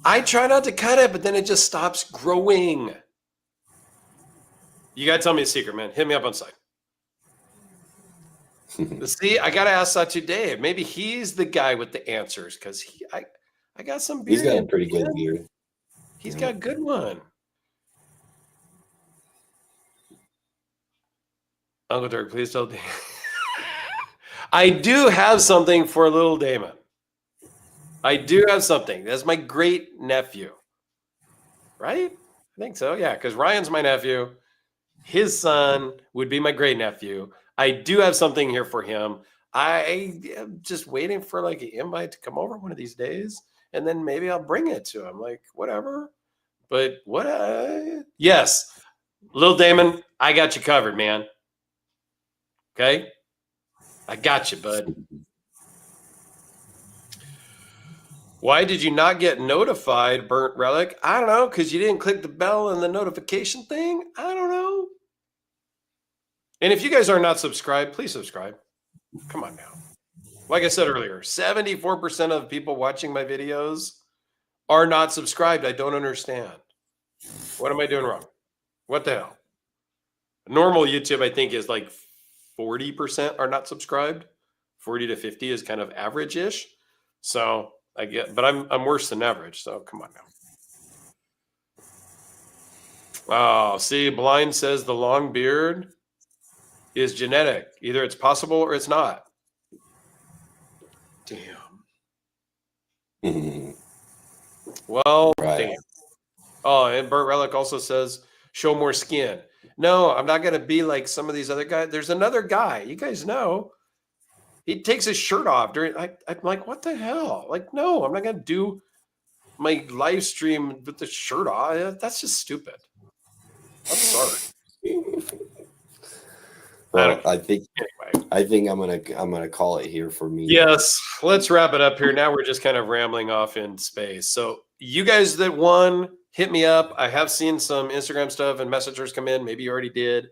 I try not to cut it, but then it just stops growing. You got to tell me a secret, man. Hit me up on site. See, I got to ask Satu Dave. Maybe he's the guy with the answers because I got some beard. He's got a pretty good beard. He's got a good one. Uncle Dirk, please tell Damon. I do have something for little Damon. I do have something. That's my great nephew. Right? I think so. Yeah, because Ryan's my nephew. His son would be my great nephew. I do have something here for him. I am just waiting for like an invite to come over one of these days, and then maybe I'll bring it to him. Like, whatever. But yes, little Damon, I got you covered, man. Okay? I got you, bud. Why did you not get notified, Burnt Relic? I don't know, because you didn't click the bell and the notification thing. I don't know. And if you guys are not subscribed, please subscribe. Come on now. Like I said earlier, 74% of people watching my videos are not subscribed. I don't understand. What am I doing wrong? What the hell? Normal YouTube, I think, is like 40% are not subscribed. 40 to 50 is kind of average-ish. So I get, but I'm worse than average. So come on now. Oh, see, Blind says the long beard is genetic. Either it's possible or it's not. Damn. Well, right. damn. Oh, and Burt Relic also says, show more skin. No, I'm not going to be like some of these other guys. There's another guy. You guys know. He takes his shirt off during. I'm like, what the hell? Like, no, I'm not going to do my live stream with the shirt off. That's just stupid. I'm sorry. Well, I think I'm gonna call it here for me. Yes, let's wrap it up here. Now we're just kind of rambling off in space. So you guys that won, hit me up. I have seen some Instagram stuff and messengers come in. Maybe you already did.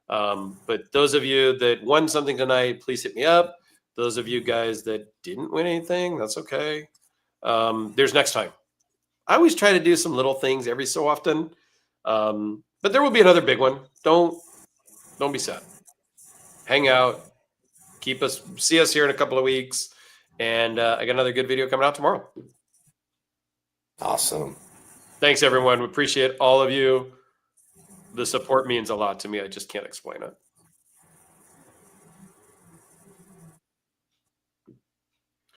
But those of you that won something tonight, please hit me up. Those of you guys that didn't win anything, that's okay. There's next time. I always try to do some little things every so often. But there will be another big one. Don't be sad. Hang out. See us here in a couple of weeks. And I got another good video coming out tomorrow. Awesome. Thanks, everyone. We appreciate all of you. The support means a lot to me. I just can't explain it.